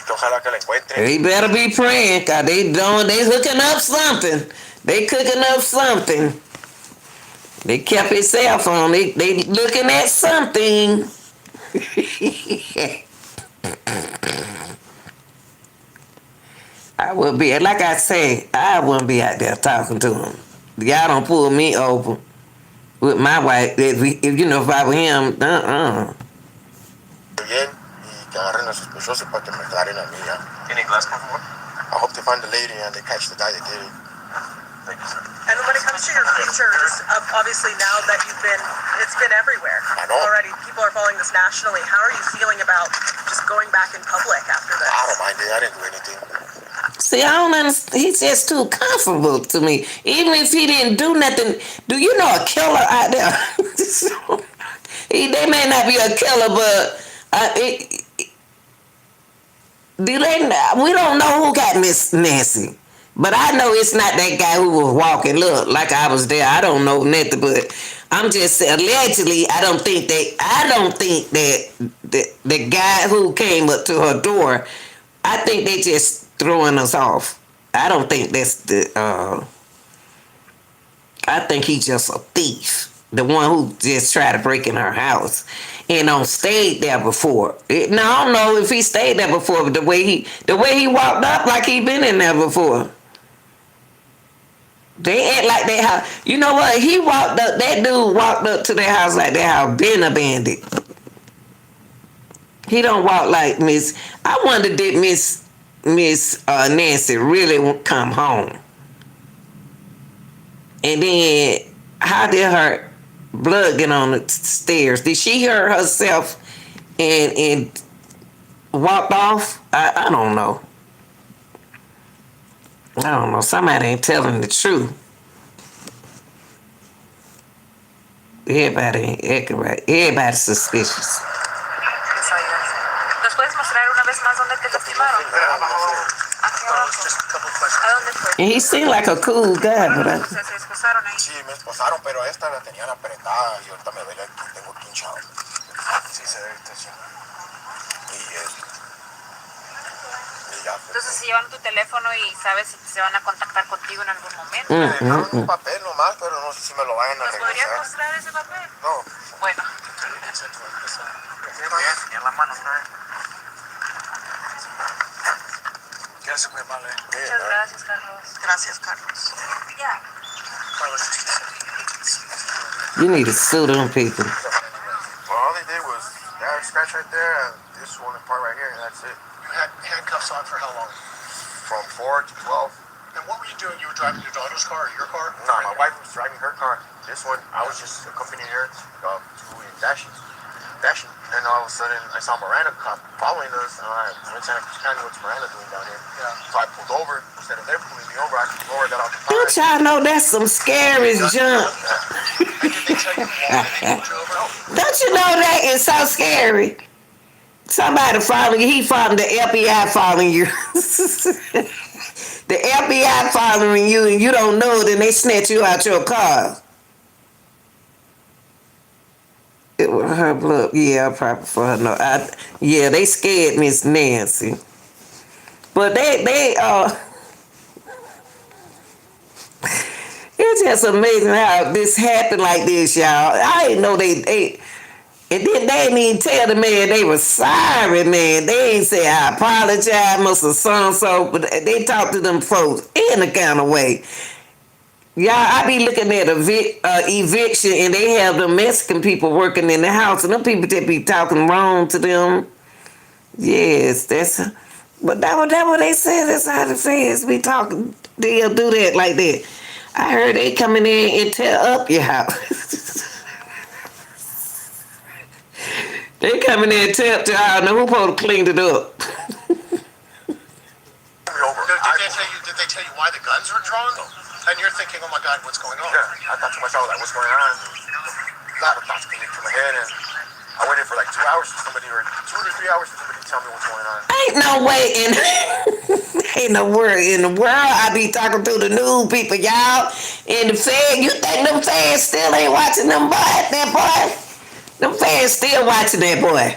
Ojalá que la encuentren. He better be praying, cause they hooking up something. They cooking up something. They kept his cell phone. They looking at something. I would be, like I say, I wouldn't be out there talking to him. Y'all don't pull me over. with my wife. If you know, if I were him, Bien, y que agarren a sospechoso para que me aclaren a mí, ya. En inglés, por favor. I hope they find the lady and they catch the guy that did it. Thank you, sir. And when it comes to your future, just obviously now that it's been everywhere I know. already. People are following this nationally. How are you feeling about just going back in public after this? I don't mind it. I didn't do anything. see, I don't understand. He's just too comfortable to me. Even if he didn't do nothing, do you know a killer out there? They may not be a killer, but we don't know who got Miss Nancy. But I know it's not that guy who was walking. Look, like I was there. I don't know nothing, but I'm just saying, allegedly. I don't think that the guy who came up to her door. I think they just throwing us off. I don't think that's the. I think he's just a thief. The one who just tried to break in her house and stayed there before. Now I don't know if he stayed there before, but the way he walked up like he been in there before. They act like their house. You know what? He walked up. That dude walked up to their house like their house been abandoned. He don't walk like Miss. I wonder did Miss Nancy really come home? And then how did her blood get on the stairs? Did she hurt herself and walked off? I don't know. I don't know. Somebody ain't telling the truth. Everybody ain't acting right. Everybody's suspicious. ¿Nos puedes mostrar una vez más dónde te lastimaron? Aquí abajo. ¿A dónde fue? And he seemed like a cool guy, but I... Se esposaron ahí. Sí, me esposaron, pero esta la tenían apretada y ahorita me duele aquí, tengo pinchado. Sí, se ve tensión. Y ya. Entonces se llevan tu teléfono y sabes si se van a contactar contigo en algún momento. Me dejaron un papel nomás, pero no sé si me lo vayan a ¿Nos podrías regresar. mostrar ese papel? No. Bueno. En la mano, ¿no? Gracias, muy amable. Muchas gracias, Carlos. Gracias, Carlos. Yeah. You need to sue them people. Well, all they did was that scratch right there and this one part right here, and that's it. You had handcuffs on for how long? From 4 to 12. And what were you doing? You were driving your daughter's car or your car? No, my wife was driving her car. This one, I was just accompanying her to dashing. And all of a sudden, I saw Miranda cop following us. And I went to Santa Cruz County. What's Miranda doing down here? Yeah. So I pulled over. Instead of them pulling me over, I pulled over, got out the car. Don't y'all know that's some scary junk? Don't you know that is so scary? Somebody following you. He following the FBI following you. The FBI following you and you don't know, then they snatch you out your car. It was her blood. Yeah, probably for her. No, yeah, they scared Miss Nancy. But it's just amazing how this happened like this, y'all. I didn't know they and then they didn't even tell the man they were sorry, man. They ain't say I apologize, Mr. So-and-so, but they talked to them folks in a kind of way. Y'all, I be looking at eviction and they have the Mexican people working in the house and them people that be talking wrong to them. Yes, but that what they said. That's how the feds be talking. They'll do that like that. I heard they coming in and tear up your house. They coming in and tear up your house. Now who supposed to clean it up? Did they tell you why the guns were drawn? And you're thinking, oh my God, what's going on? Yeah, I thought to myself, like, what's going on? A lot of thoughts came into my head, and I waited for like 2 hours for somebody, or 2 to 3 hours for somebody to tell me what's going on. Ain't no way ain't no word in the world I be talking to the news people, y'all. And the Fed, you think them feds still ain't watching them that boy? Them feds still watching that boy.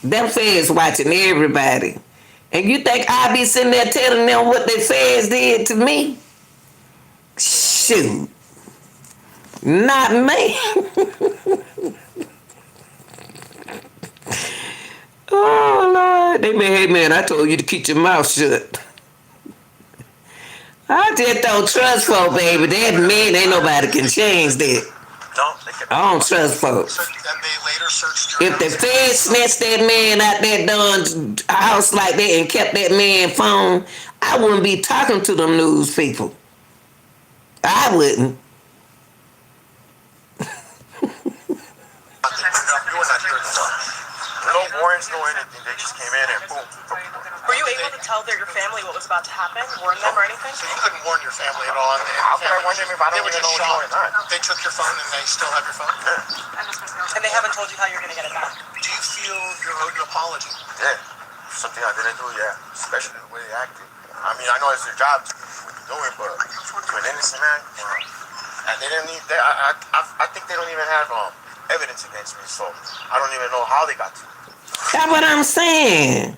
Them feds watching everybody. And you think I be sitting there telling them what the feds did to me? Shoot. Not me. Oh, Lord. They mean, hey, man, I told you to keep your mouth shut. I just don't trust folk, baby. That man, ain't nobody can change that. No, they kept. I don't trust folks. And they later searched your If the house. feds snatched that man out that darn house like that and kept that man phone, I wouldn't be talking to them news people. I wouldn't. You were not here at all. No warrants, no anything. They just came in and boom. Were you able to tell your family what was about to happen? Warn them or anything? So you couldn't warn your family at all. And How could I warn them if I don't they were even just know what's going shocked. on? They took your phone and they still have your phone? And they haven't told you how you're going to get it back? Do you feel you're owed an apology? Yeah. Something I didn't do, yeah. Especially the way they acted. I mean, I know it's their job to do it, but to an innocent man, and they didn't need. I think they don't even have evidence against me, so I don't even know how they got to. That's what I'm saying.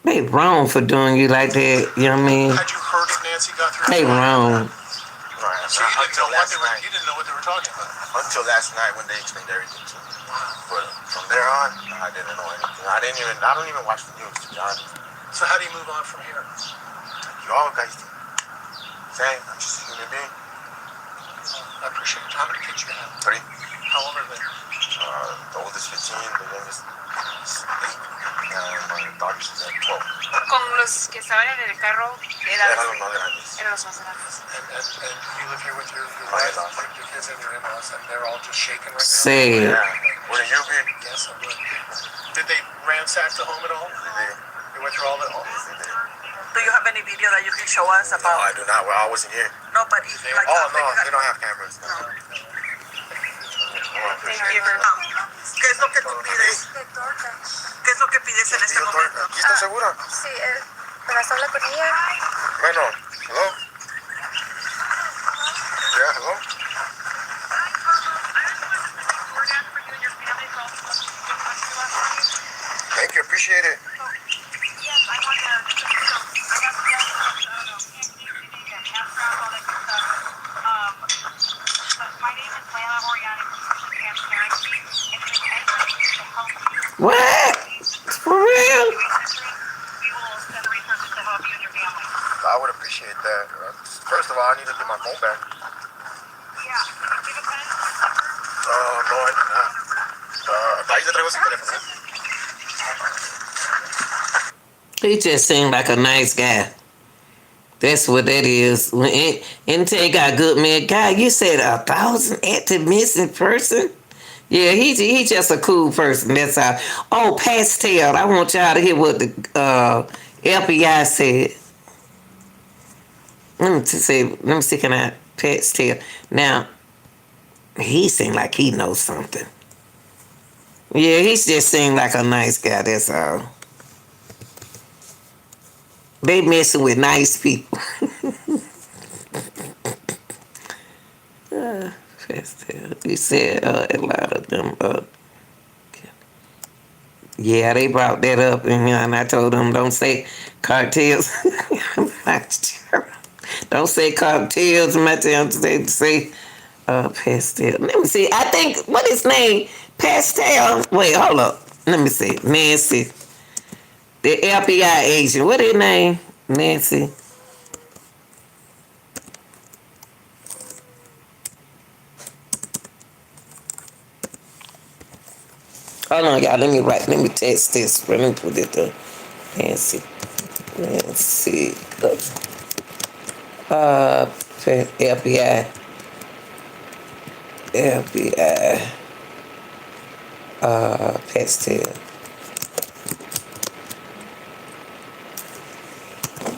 They wrong for doing you like that, you know what I mean? Had you heard of Nancy Guthrie? They wrong. Right. So you didn't know what they were talking about? Until last night when they explained everything to me. But from there on, I didn't know anything. I don't even watch the news, to be honest. So how do you move on from here? You all guys do. Same. I'm just a human being. I appreciate it. How many kids you have? 3. How old are they? The oldest 15, the youngest is 8, and my daughter's at 12. Con los que estaban en el carro, Eran los más grandes. eran los más grandes. And you live here with your My wife, in-laws. your kids and your in-laws, and they're all just shaking right now? Say it. Yeah. Wouldn't you be? Yes, I would. Did they ransack the home at all? They did. They went through all the home? They did. Do you have any video that you can show us No, about? I do not. Well, I wasn't here. No, but like Oh, no, they don't have cameras. No. Thank you. ¿Qué es lo que tú pides? ¿Qué es lo que pides en este momento? ¿Aquí estás segura? Sí, ¿vas a hablar con ella? Bueno, hello? Yeah, hello? Thank you, appreciate it. What? For real? I would appreciate that. First of all, I need to get my phone back. No, I do not. Ahí te traigo ese teléfono. He just seemed like a nice guy. That's what that is. When anytime you got a good man, God, you said 1,000 active missing person? Yeah, he just a cool person. That's all. Oh, Pastel. I want y'all to hear what the FBI said. Let me see, can I Pastel? Now, he seemed like he knows something. Yeah, he just seemed like a nice guy, that's all. They messing with nice people. He said a lot of them. Yeah, they brought that up, and I told them don't say cartels. Don't say cartels. My time to say Pastel. Let me see. I think what his name? Pastel. Wait, hold up. Let me see. Nancy. The FBI agent. What his name? Nancy. Hold on, y'all. Let me text this. Let me put it to Nancy. FBI. Pastel.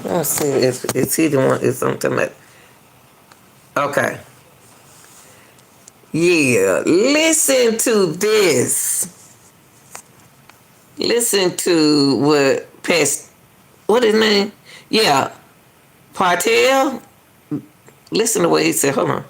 Let's see if it's either one. It's something like. Okay. Yeah. Listen to this. Listen to what what his name? Yeah. Partel. Listen to what he said. Hold on.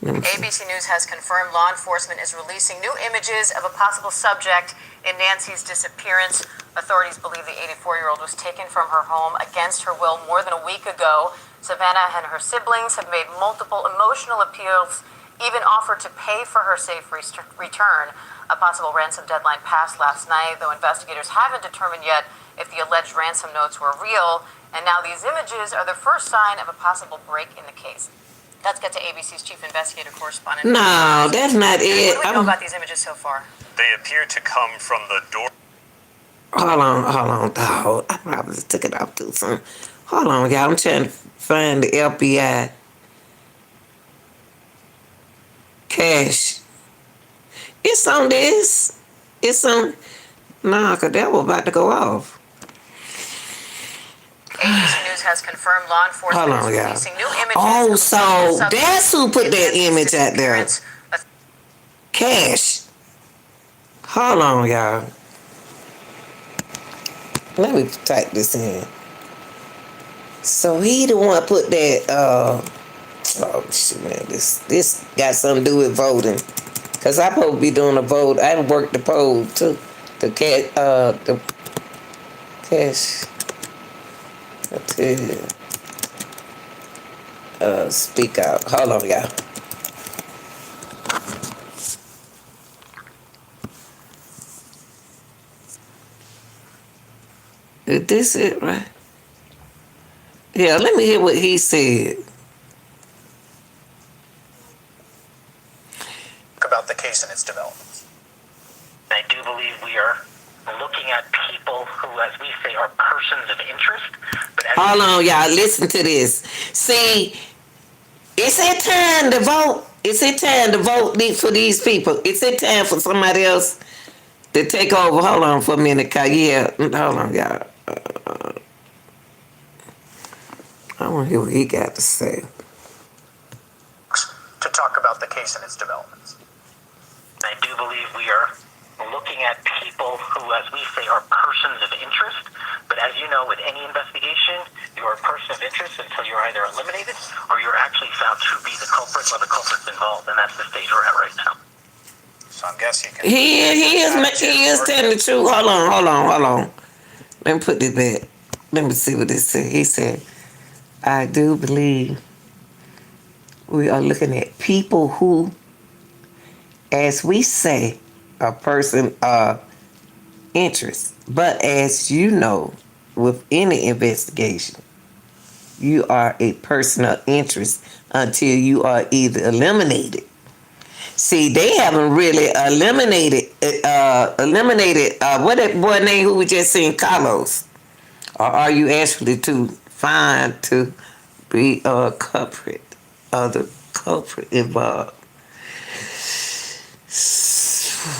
ABC News has confirmed law enforcement is releasing new images of a possible subject in Nancy's disappearance. Authorities believe the 84-year-old was taken from her home against her will more than a week ago. Savannah and her siblings have made multiple emotional appeals, even offered to pay for her safe return. A possible ransom deadline passed last night, though investigators haven't determined yet if the alleged ransom notes were real. And now these images are the first sign of a possible break in the case. Let's get to ABC's chief investigative correspondent. No, that's not it. What do we know about these images so far? They appear to come from the door. Hold on, dog. I probably took it off too soon. Hold on, y'all. I'm trying to find the FBI. Cash. It's on this. It's on. Nah, cause that was about to go off. ABC News has confirmed law enforcement Hold on, is y'all. releasing new images. Oh, of so substance that's who put that image out there. disappearance. Cash. Hold on, y'all. Let me type this in. So he the one put that. Oh shit, man. This got something to do with voting. Cause I supposed to be doing a vote. I worked the poll too. The cash. I tell you. Speak out. Hold on, y'all. Is this it, right? Yeah, let me hear what he said. About the case and its developments. I do believe we are looking at people who, as we say, are persons of interest. But hold on, y'all. Listen to this. See, it's a time to vote. It's a time to vote for these people. It's a time for somebody else to take over. Hold on for a minute, cause yeah, hold on, y'all. I want to hear what he got to say. To talk about the case and its developments. I do believe we are looking at people who, as we say, are persons of interest. But as you know, with any investigation, you are a person of interest until you're either eliminated or you're actually found to be the culprit or the culprits involved. And that's the stage we're at right now. So I'm guessing you can. He is telling the truth. Hold on. Let me put this back. Let me see what this said. He said, I do believe we are looking at people who, as we say, a person of interest. But as you know, with any investigation, you are a person of interest until you are either eliminated. See, they haven't really eliminated what that boy name who we just seen, Carlos. Or are you actually to find to be a culprit, other culprit involved?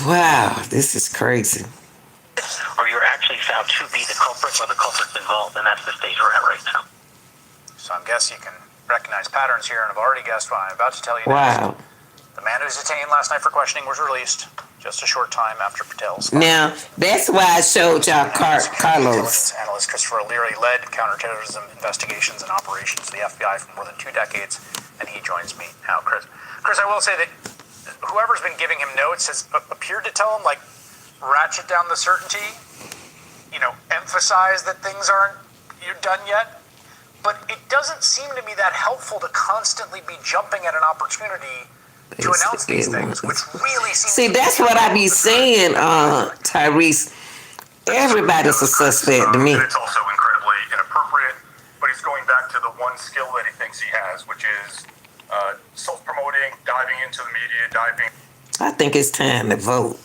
Wow, this is crazy. Or you're actually found to be the culprit or the culprits involved, and that's the stage we're at right now. So I'm guessing you can recognize patterns here, and I've already guessed what I'm about to tell you Wow. next. The man who was detained last night for questioning was released just a short time after Patel's. Now, that's why I showed y'all Carlos. Intelligence analyst Christopher O'Leary led counterterrorism investigations and operations for the FBI for more than 2 decades, and he joins me now, Chris. Chris, I will say that whoever's been giving him notes has appeared to tell him, like, ratchet down the certainty, emphasize that things aren't done yet. But it doesn't seem to me that helpful to constantly be jumping at an opportunity to announce these things, which really seems. See, that's what I be saying, Tyrese. Everybody's a suspect to me. It's also incredibly inappropriate, but he's going back to the one skill that he thinks he has, which is self-promoting, diving into the media, I think it's time to vote.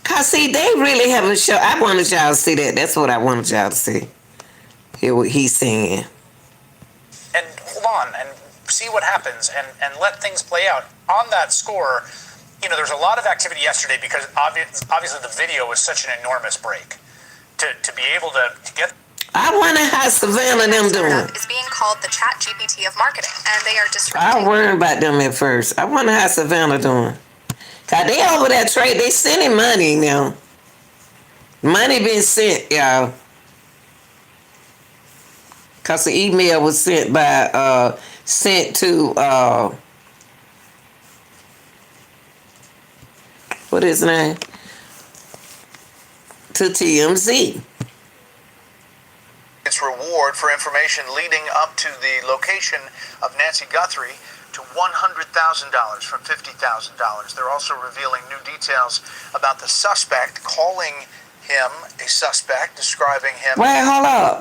Cause see, they really haven't shown. I wanted y'all to see that. That's what I wanted y'all to see. Hear what he's saying. And hold on and see what happens and let things play out. On that score, there's a lot of activity yesterday because obviously the video was such an enormous break. To be able to get. I wonder how Savannah and them doing. Is being called the Chat GPT of marketing, and they are I disrupting. worried about them at first. I wonder how Savannah doing. Cause they over that trade, they sending money now. Money been sent, y'all. Cause the email was sent to what is his name? To TMZ. Its reward for information leading up to the location of Nancy Guthrie to $100,000 from $50,000. They're also revealing new details about the suspect, calling him a suspect, describing him. Wait, hold up.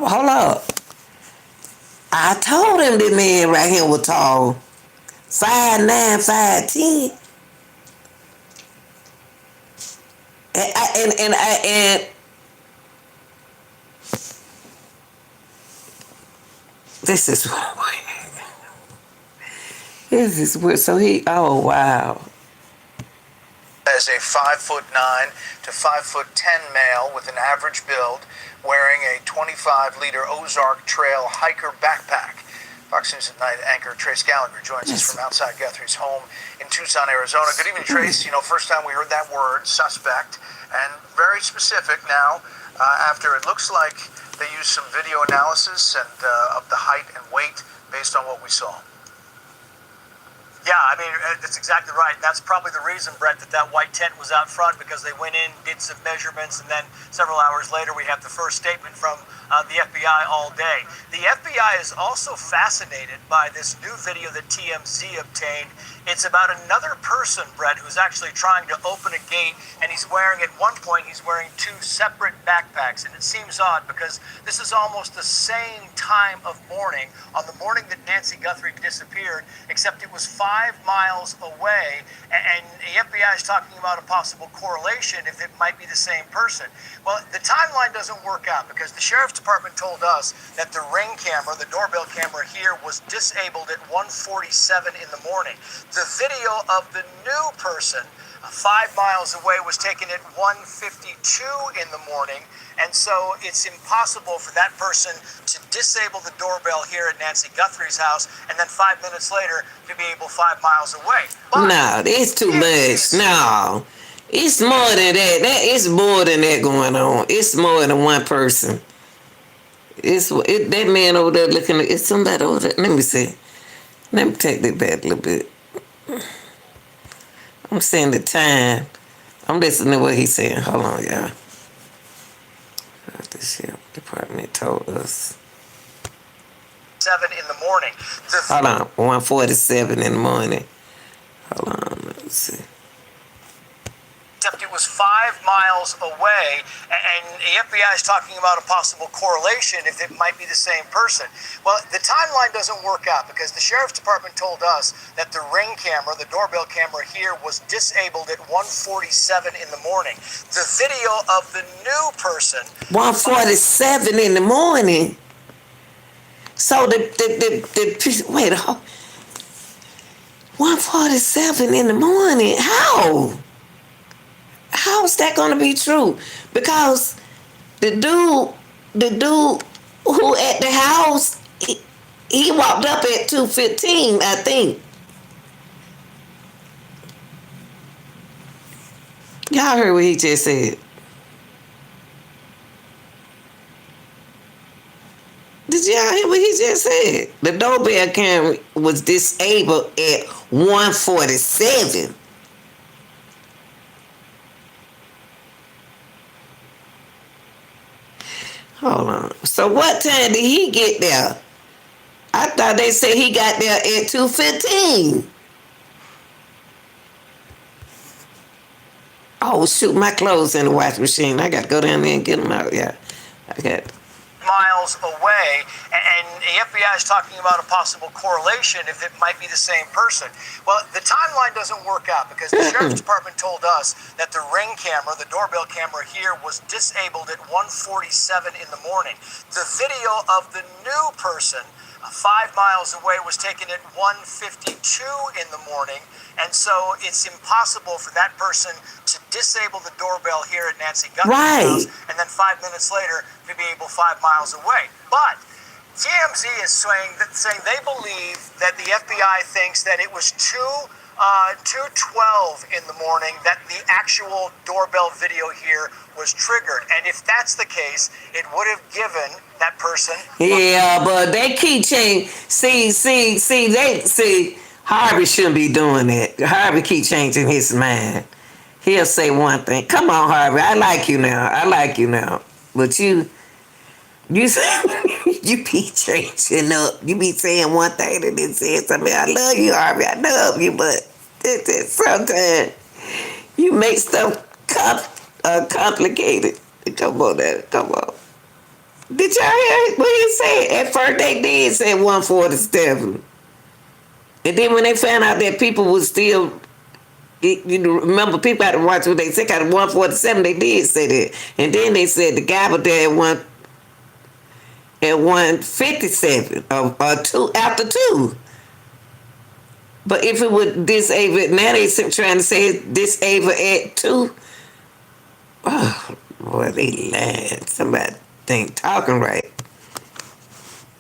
I told him that man right here was tall. 5'9", 5'10". And this is weird. So oh wow. As a 5'9" to 5'10" male with an average build, wearing a 25-liter Ozark Trail hiker backpack. Fox News at Night anchor Trace Gallagher joins us from outside Guthrie's home in Tucson, Arizona. Good evening, Trace. First time we heard that word, suspect, and very specific now, after it looks like they used some video analysis and of the height and weight based on what we saw. Yeah, I mean, that's exactly right. That's probably the reason, Brett, that white tent was out front, because they went in, did some measurements, and then several hours later we have the first statement from the FBI all day. The FBI is also fascinated by this new video that TMZ obtained. It's about another person, Brett, who's actually trying to open a gate, and at one point, he's wearing two separate backpacks. And it seems odd because this is almost the same time of morning, on the morning that Nancy Guthrie disappeared, except it was 5 miles away, and the FBI is talking about a possible correlation if it might be the same person. Well, the timeline doesn't work out because the Sheriff's Department told us that the Ring camera, the doorbell camera here, was disabled at 1:47 in the morning. The video of the new person 5 miles away was taken at 1:52 in the morning, and so it's impossible for that person to disable the doorbell here at Nancy Guthrie's house and then 5 minutes later to be able 5 miles away. But no, it's too much. No, it's more than that. It's more than that going on. It's more than one person. That man over there looking at it's somebody over there. Let me see. Let me take that back a little bit. I'm saying the time. I'm listening to what he's saying. Hold on, y'all. The Sheriff Department told us. 7 in the morning. Hold on, 1:47 in the morning. Hold on, let's see. Except it was 5 miles away, and the FBI is talking about a possible correlation if it might be the same person. Well, the timeline doesn't work out because the Sheriff's Department told us that the Ring camera, the doorbell camera here, was disabled at 1:47 in the morning. The video of the new person... 1:47 in the morning? So wait, 1:47 in the morning? How? How's that gonna be true? Because the dude who at the house, he walked up at 2:15, I think. Y'all heard what he just said. Did y'all hear what he just said? The doorbell camera was disabled at 1:47. Hold on. So what time did he get there? I thought they said he got there at 2:15. Oh shoot, my clothes in the washing machine. I got to go down there and get them out. Yeah, I got. Miles away, and the FBI is talking about a possible correlation if it might be the same person. Well, the timeline doesn't work out because the Sheriff's Department told us that the Ring camera, the doorbell camera here, was disabled at 1:47 in the morning. The video of the new person 5 miles away was taken at 1:52 in the morning, and so it's impossible for that person to disable the doorbell here at Nancy Guthrie's house and then 5 minutes later to be able 5 miles away. But TMZ is saying they believe that the FBI thinks that it was 2:12 in the morning that the actual doorbell video here was triggered. And if that's the case, it would have given that person... Yeah, but they keep changing. See, Harvey shouldn't be doing that. Harvey keep changing his mind. He'll say one thing. Come on, Harvey, I like you now. But you be changing up. You be saying one thing and then saying something. I love you, Harvey. I love you, but sometimes you make stuff complicated. Come on. Did y'all hear what he said? At first they did say 147. And then when they found out that people was still, you know, remember people had to watch what they said, at 147, they did say that. And then they said the guy was there at 157 or two after two. But if it would disable, now they trying to say disable at 2. Oh, boy, they lying. Somebody ain't talking right.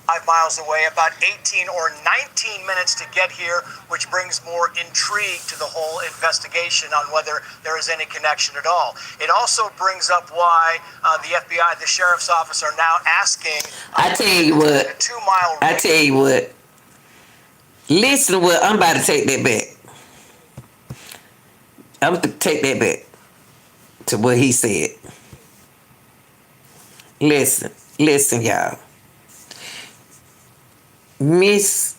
5 miles away, about 18 or 19 minutes to get here, which brings more intrigue to the whole investigation on whether there is any connection at all. It also brings up why the FBI, the sheriff's office, are now asking. I tell you what. A 2-mile. I tell you what. Listen to what I'm about to take that back. I'm going to take that back to what he said. Listen, y'all. These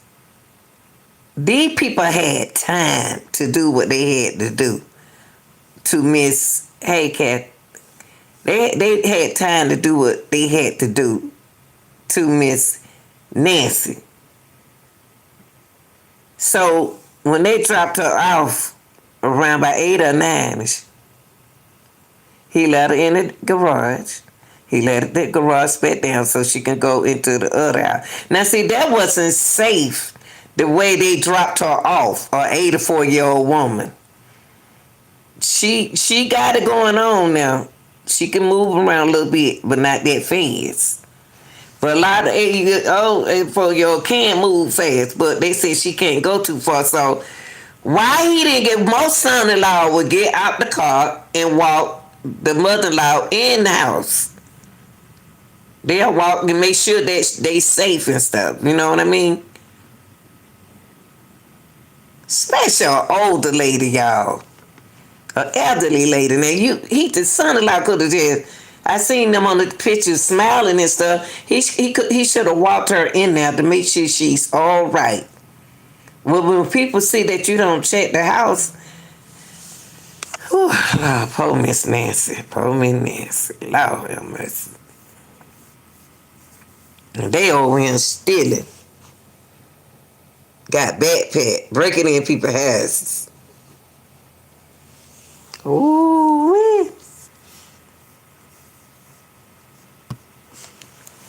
people had time to do what they had to do to Miss Haycat. They had time to do what they had to do to Miss Nancy. So when they dropped her off around by 8 or 9, he let her in the garage. He let the garage back down so she can go into the other house. Now see, that wasn't safe the way they dropped her off, an 84-year-old woman. She got it going on now. She can move around a little bit, but not that fast. But a lot of 84-year-old can't move fast, but they said she can't go too far. So why he didn't get, most son-in-law would get out the car and walk the mother-in-law in the house. They'll walk and make sure that they safe and stuff. You know what I mean? Especially an older lady, y'all. An elderly lady. Now, the son-in-law could have just, I seen them on the pictures smiling and stuff. He should have walked her in there to make sure she's all right. Well, when people see that you don't check the house, whew, Lord, poor Miss Nancy. Poor Miss Nancy. Lord have mercy. And they over here stealing. Got backpack, breaking in people's houses. Ooh.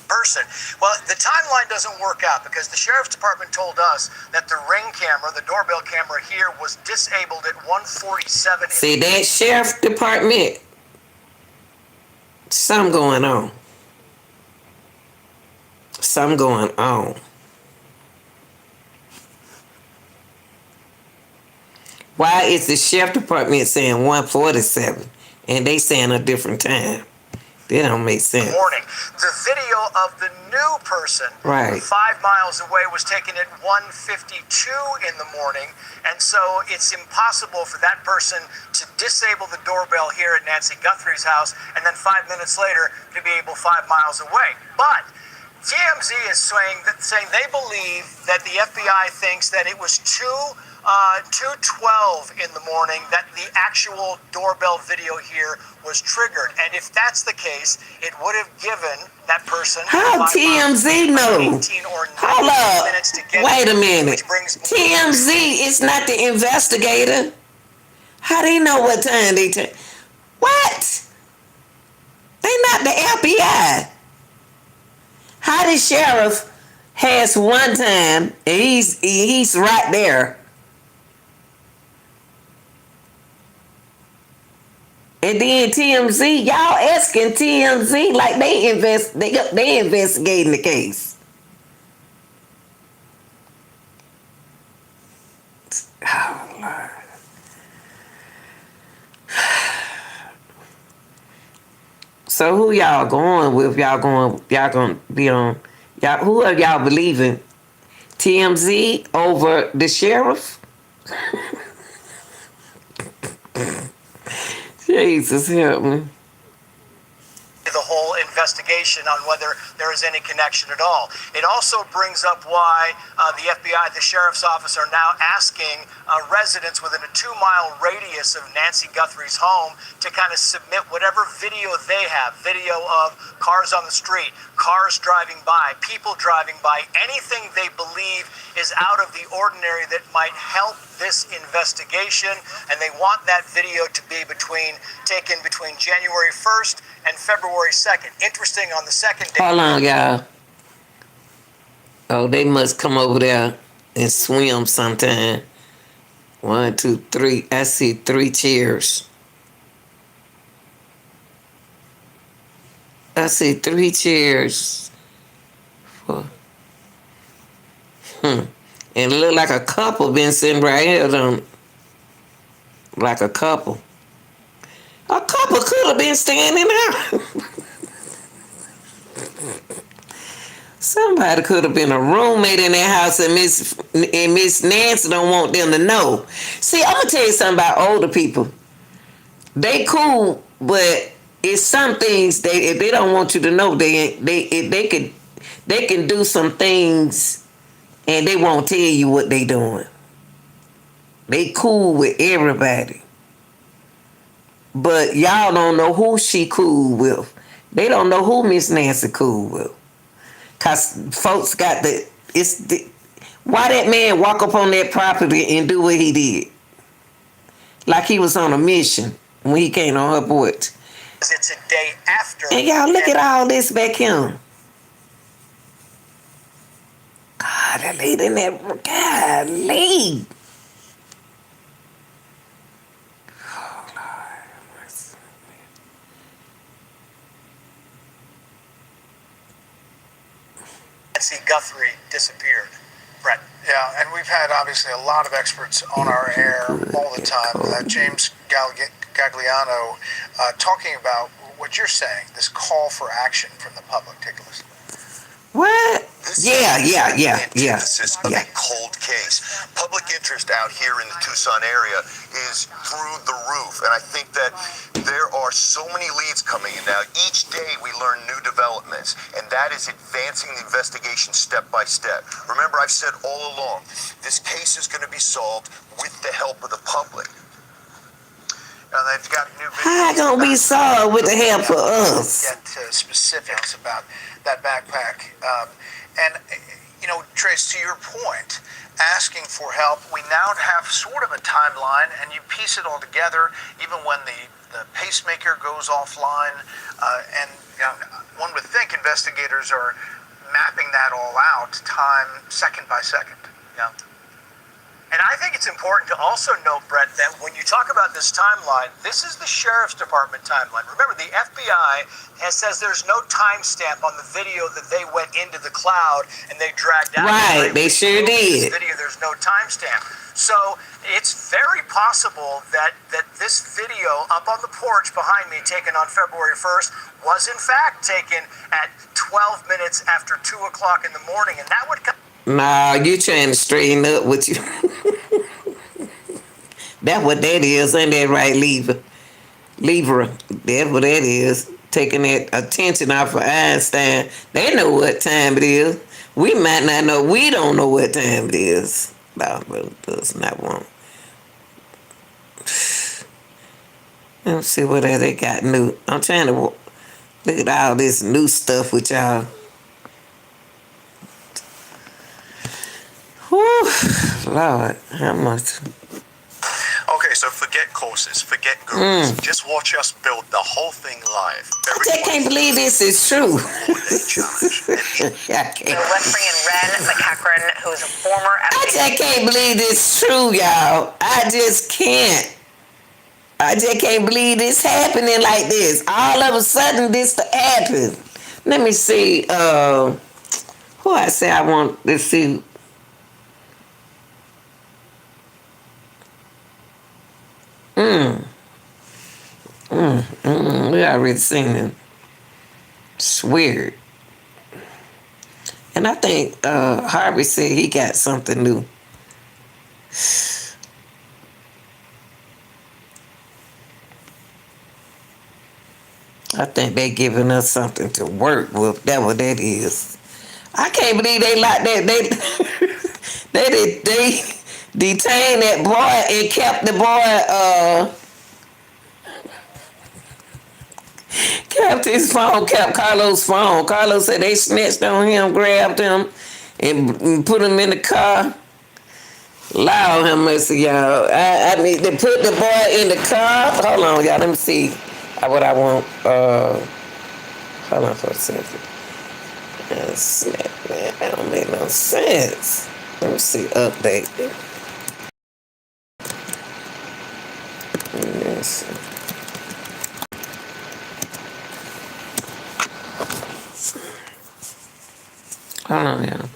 Person. Well, the timeline doesn't work out because the sheriff's department told us that the ring camera, the doorbell camera here, was disabled at 1:47. See, that sheriff's department, something going on. Something going on. Why is the sheriff department saying 1:47 and they saying a different time? That don't make sense. Morning. The video of the new person, right, 5 miles away, was taken at 1:52 in the morning, and so it's impossible for that person to disable the doorbell here at Nancy Guthrie's house, and then 5 minutes later to be able 5 miles away. But TMZ is saying they believe that the FBI thinks that it was 2:12 in the morning that the actual doorbell video here was triggered. And if that's the case, it would have given that person... How TMZ know? Hold up. Wait a minute. TMZ is not the investigator. How they know what time they... What? They not the FBI. How the sheriff has one time and he's right there, and then TMZ, y'all asking TMZ like they investigating the case. Oh Lord. So who y'all going with? Y'all gonna be on? Y'all, who are y'all believing? TMZ over the sheriff? Jesus help me. The whole investigation. investigation on whether there is any connection at all. It also brings up why the FBI, the sheriff's office, are now asking residents within a 2-mile radius of Nancy Guthrie's home to kind of submit whatever video they have, video of cars on the street, cars driving by, people driving by, anything they believe is out of the ordinary that might help this investigation, and they want that video to be taken between January 1st and February 2nd. Interesting, on the second day. Hold on, y'all. Oh, they must come over there and swim sometime. 1, 2, 3. I see 3 chairs. I see 3 chairs. 4. And it look like a couple been sitting right here, don't it? Like a couple. A couple could have been standing there. Somebody could have been a roommate in that house, and Miss Nancy don't want them to know. See, I'm gonna tell you something about older people. They cool, but it's some things if they don't want you to know, they can do some things. And they won't tell you what they doing. They cool with everybody. But y'all don't know who she cool with. They don't know who Miss Nancy cool with. Cause folks got why that man walk up on that property and do what he did? Like he was on a mission when he came on her porch. It's a day after. And y'all look at all this back here. God, that lady in that, golly. Oh, Lord. Nancy Guthrie disappeared. Brett. Yeah, and we've had obviously a lot of experts on our air all the time. James Gagliano talking about what you're saying, this call for action from the public. Take a listen. What? Yeah. Antithesis of a cold case. Public interest out here in the Tucson area is through the roof, and I think that there are so many leads coming in now. Each day we learn new developments, and that is advancing the investigation step by step. Remember, I've said all along, this case is going to be solved with the help of the public. Now they've got new videos. How gonna be solved with the help of us? Get specifics about that backpack. And, you know, Trace, to your point, asking for help, we now have sort of a timeline, and you piece it all together, even when the pacemaker goes offline. And you know, one would think investigators are mapping that all out, time second by second. Yeah. And I think it's important to also note, Brett, that when you talk about this timeline, this is the Sheriff's Department timeline. Remember, the FBI says there's no timestamp on the video that they went into the cloud and they dragged out. Right, they sure did. This video, there's no timestamp. So it's very possible that this video up on the porch behind me, taken on February 1st, was in fact taken at 12 minutes after 2 o'clock in the morning, and that would come. Nah, you trying to straighten up with you. That's what that is, ain't that right, Lever? That's what that is. Taking that attention off of Einstein. They know what time it is. We might not know. We don't know what time it is. No, but does not want. Let's see what they got new. I'm trying to look at all this new stuff with y'all. Whew, Lord, how much? Okay, so forget courses, forget gurus. Just watch us build the whole thing live. I just can't believe this is true. Let's bring in Ren McEachran, who's a former I just can't believe this is true, y'all. I just can't. I just can't believe this happening like this. All of a sudden, this happened. Let me see. Who I say I want to see. We already seen it. It's weird. And I think Harvey said he got something new. I think they giving us something to work with. That what that is. I can't believe they like that. They detained that boy and kept the boy. Kept his phone. Kept Carlos' phone. Carlos said they snatched on him, grabbed him, and put him in the car. Lord have mercy, y'all. I mean, they put the boy in the car. Hold on, y'all. Let me see what I want. Hold on for a second. Man, that don't make no sense. Let me see. Update. Yes. Hold on, y'all.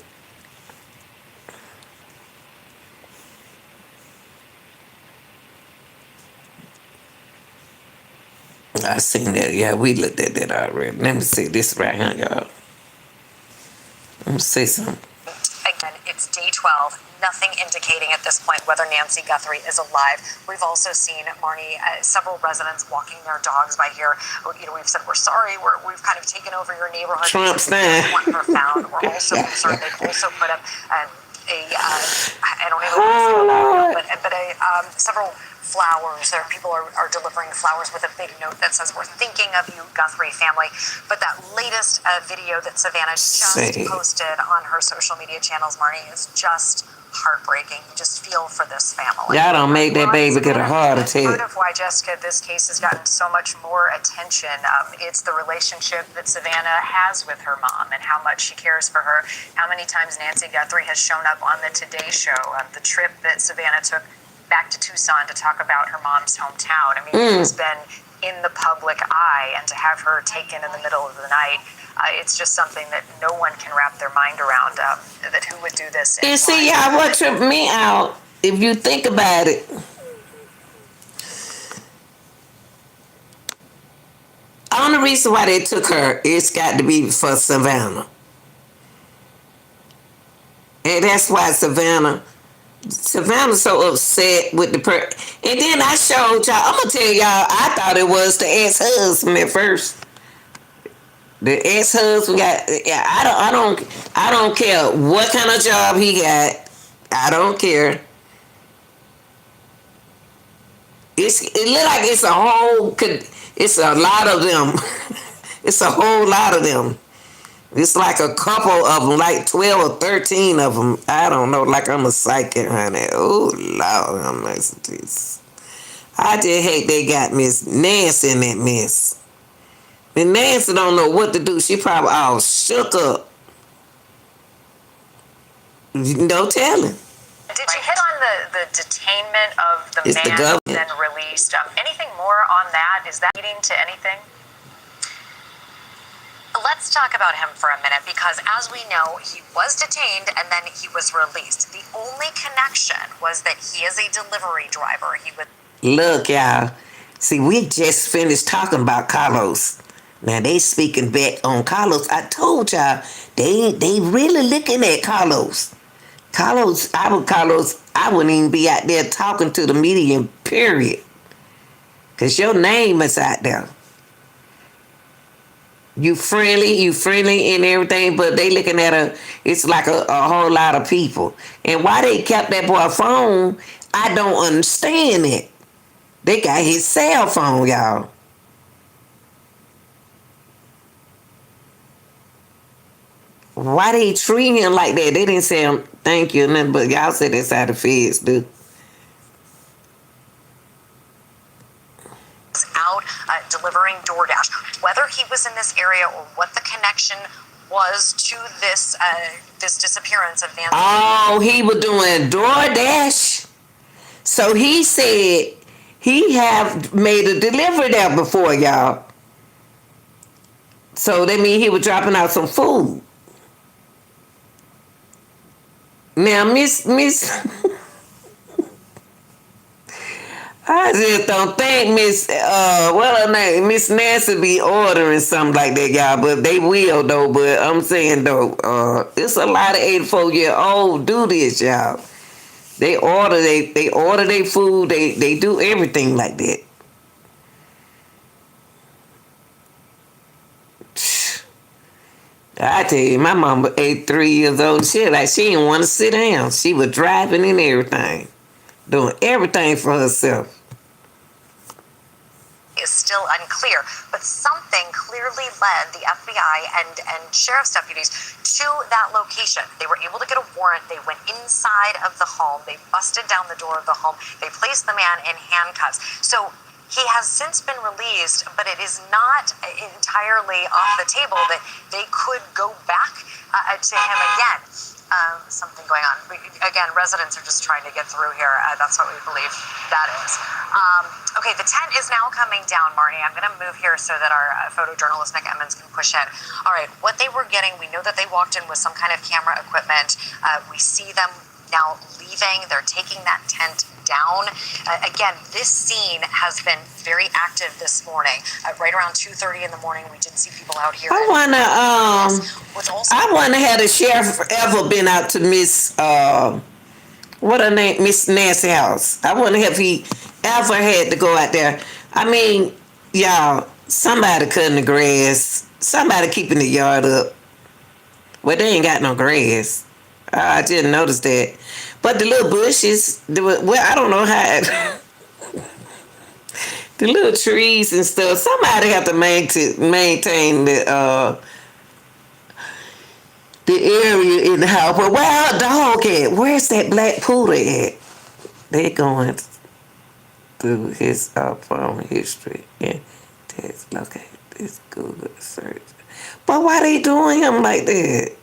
I seen that. Yeah, we looked at that already. Let me see this right here, y'all. Let me see something. Again, it's day 12. Nothing indicating at this point whether Nancy Guthrie is alive. We've also seen, Marnie, several residents walking their dogs by here. You know, we've said, we're sorry, we've kind of taken over your neighborhood. Trump's We want her found. We're also concerned. They've also put up I don't even want to say but several flowers. There, people are delivering flowers with a big note that says, "We're thinking of you, Guthrie family." But that latest video that Savannah just posted on her social media channels, Marnie, is just heartbreaking. You just feel for this family. Y'all don't make that baby get a heart attack. Part of why, Jessica, this case has gotten so much more attention. It's the relationship that Savannah has with her mom and how much she cares for her. How many times Nancy Guthrie has shown up on the Today Show, the trip that Savannah took back to Tucson to talk about her mom's hometown. I mean, she's been in the public eye, and to have her taken in the middle of the night, it's just something that no one can wrap their mind around, that who would do this. And see, y'all, what tripped me out, if you think about it, only reason why they took her, it's got to be for Savannah. And that's why Savannah's so upset with the and then I showed y'all, I'm gonna tell y'all, I thought it was the ex-husband at first. The ex-husband got, I don't care what kind of job he got. I don't care. It look like it's a lot of them. It's a whole lot of them. It's like a couple of them, like 12 or 13 of them. I don't know, like I'm a psychic, honey. Oh, Lord, I'm nice to this. I just hate they got Miss Nancy in that mess. And Nancy don't know what to do. She probably all shook up. No telling. Did you hit on the detainment of the man who then released? Anything more on that? Is that leading to anything? Let's talk about him for a minute, because as we know, he was detained and then he was released. The only connection was that he is a delivery driver. Look, y'all. See, we just finished talking about Carlos. Now they speaking back on Carlos. I told y'all, they really looking at Carlos. I wouldn't even be out there talking to the media, period. Because your name is out there. You friendly and everything, but they looking at it's like a whole lot of people. And why they kept that boy phone, I don't understand it. They got his cell phone, y'all. Why they treat him like that? They didn't say thank you, nothing, but y'all said that's how the feds do. Out delivering DoorDash. Whether he was in this area or what the connection was to this disappearance of Nancy. Oh, he was doing DoorDash. So he said he have made a delivery there before, y'all. So that means he was dropping out some food. Now, Miss I just don't think Miss Miss Nancy be ordering something like that, y'all, but they will though. But I'm saying though, it's a lot of 84-year-olds do this, y'all. They order their food, they do everything like that. I tell you, my mama 83 years old. She didn't want to sit down. She was driving and everything, doing everything for herself. Is still unclear, but something clearly led the FBI and sheriff's deputies to that location. They were able to get a warrant. They went inside of the home. They busted down the door of the home. They placed the man in handcuffs. So he has since been released, but it is not entirely off the table that they could go back to him again. Something going on. Again, residents are just trying to get through here. That's what we believe that is. Okay, the tent is now coming down, Marty. I'm going to move here so that our photojournalist Nick Emmons can push in. All right, what they were getting, we know that they walked in with some kind of camera equipment. We see them now leaving. They're taking that tent down. Again, this scene has been very active this morning. Right around 2:30 in the morning, we did see people out here. I wonder had the sheriff ever been out to Miss what her name, Miss Nancy house. I wonder if he ever had to go out there. I mean, y'all, somebody cutting the grass, somebody keeping the yard up. Well, they ain't got no grass. I didn't notice that. But the little bushes, I don't know how. The little trees and stuff. Somebody have to maintain the area in the house. But where our dog at? Where's that black poodle at? They're going through his phone history and test. Okay, this Google search. But why they doing him like that?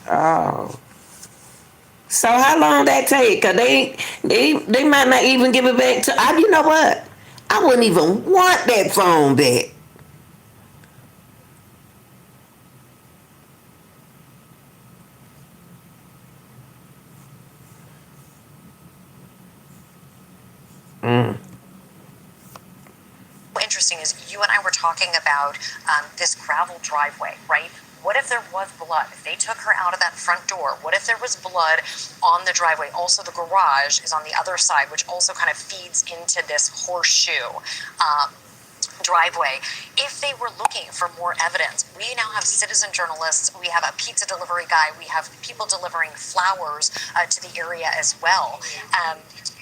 Oh. So how long that take? Cause they might not even give it back to. You know what? I wouldn't even want that phone back. Interesting is you and I were talking about this gravel driveway, right? What if there was blood? If they took her out of that front door, what if there was blood on the driveway? Also, the garage is on the other side, which also kind of feeds into this horseshoe driveway. If they were looking for more evidence, we now have citizen journalists, we have a pizza delivery guy, we have people delivering flowers to the area as well.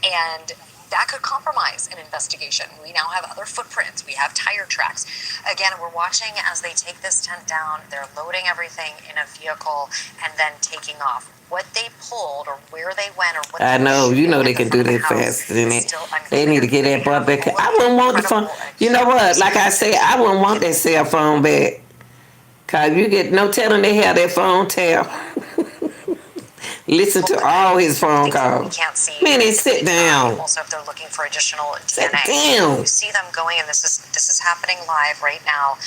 And that could compromise an investigation. We now have other footprints. We have tire tracks. Again, we're watching as they take this tent down. They're loading everything in a vehicle and then taking off. What they pulled or where they went or what I know, you know they can do that faster than that. They need to get that boy back. I wouldn't want the phone. You know what? Like I said, I wouldn't want that cell phone back. Cause you get no telling they have that phone tap. Listen to all his phone calls. Man, they sit down. Also, if they're looking for additional Sit DNA, down. you see them going, and this is happening live right now.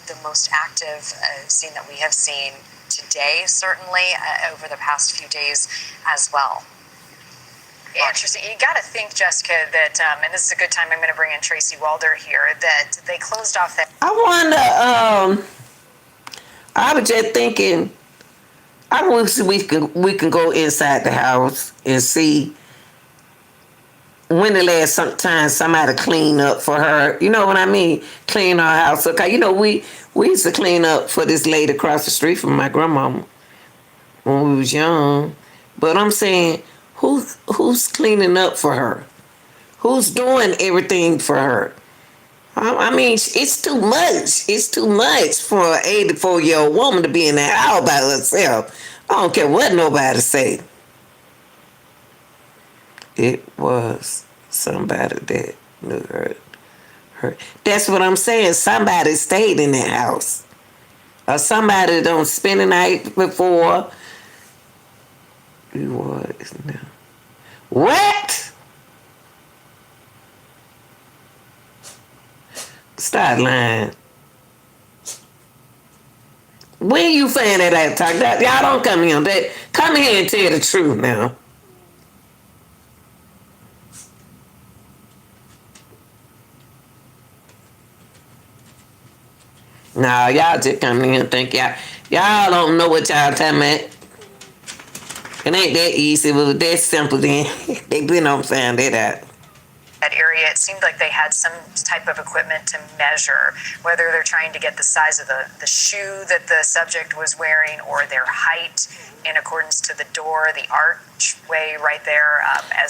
The most active scene that we have seen today, certainly over the past few days as well. Interesting. You got to think, Jessica, that, and this is a good time. I'm going to bring in Tracy Walder here. That they closed off that. I wonder. I was just thinking. I wish we can go inside the house and see when the last time somebody cleaned up for her. You know what I mean? Clean our house up. 'Cause you know we used to clean up for this lady across the street from my grandmama when we was young. But I'm saying, who's cleaning up for her? Who's doing everything for her? I mean, it's too much. It's too much for an 84-year-old woman to be in that house by herself. I don't care what nobody say. It was somebody that knew her. That's what I'm saying. Somebody stayed in that house. Or somebody don't spend the night before. What? Stop lying. When you find that talk, y'all don't come here. Come here and tell the truth now. Nah, y'all just come in and think y'all don't know what y'all talking about. It ain't that easy, but that simple then. They been on find that out. that area, it seemed like they had some type of equipment to measure whether they're trying to get the size of the shoe that the subject was wearing or their height in accordance to the door, the archway right there.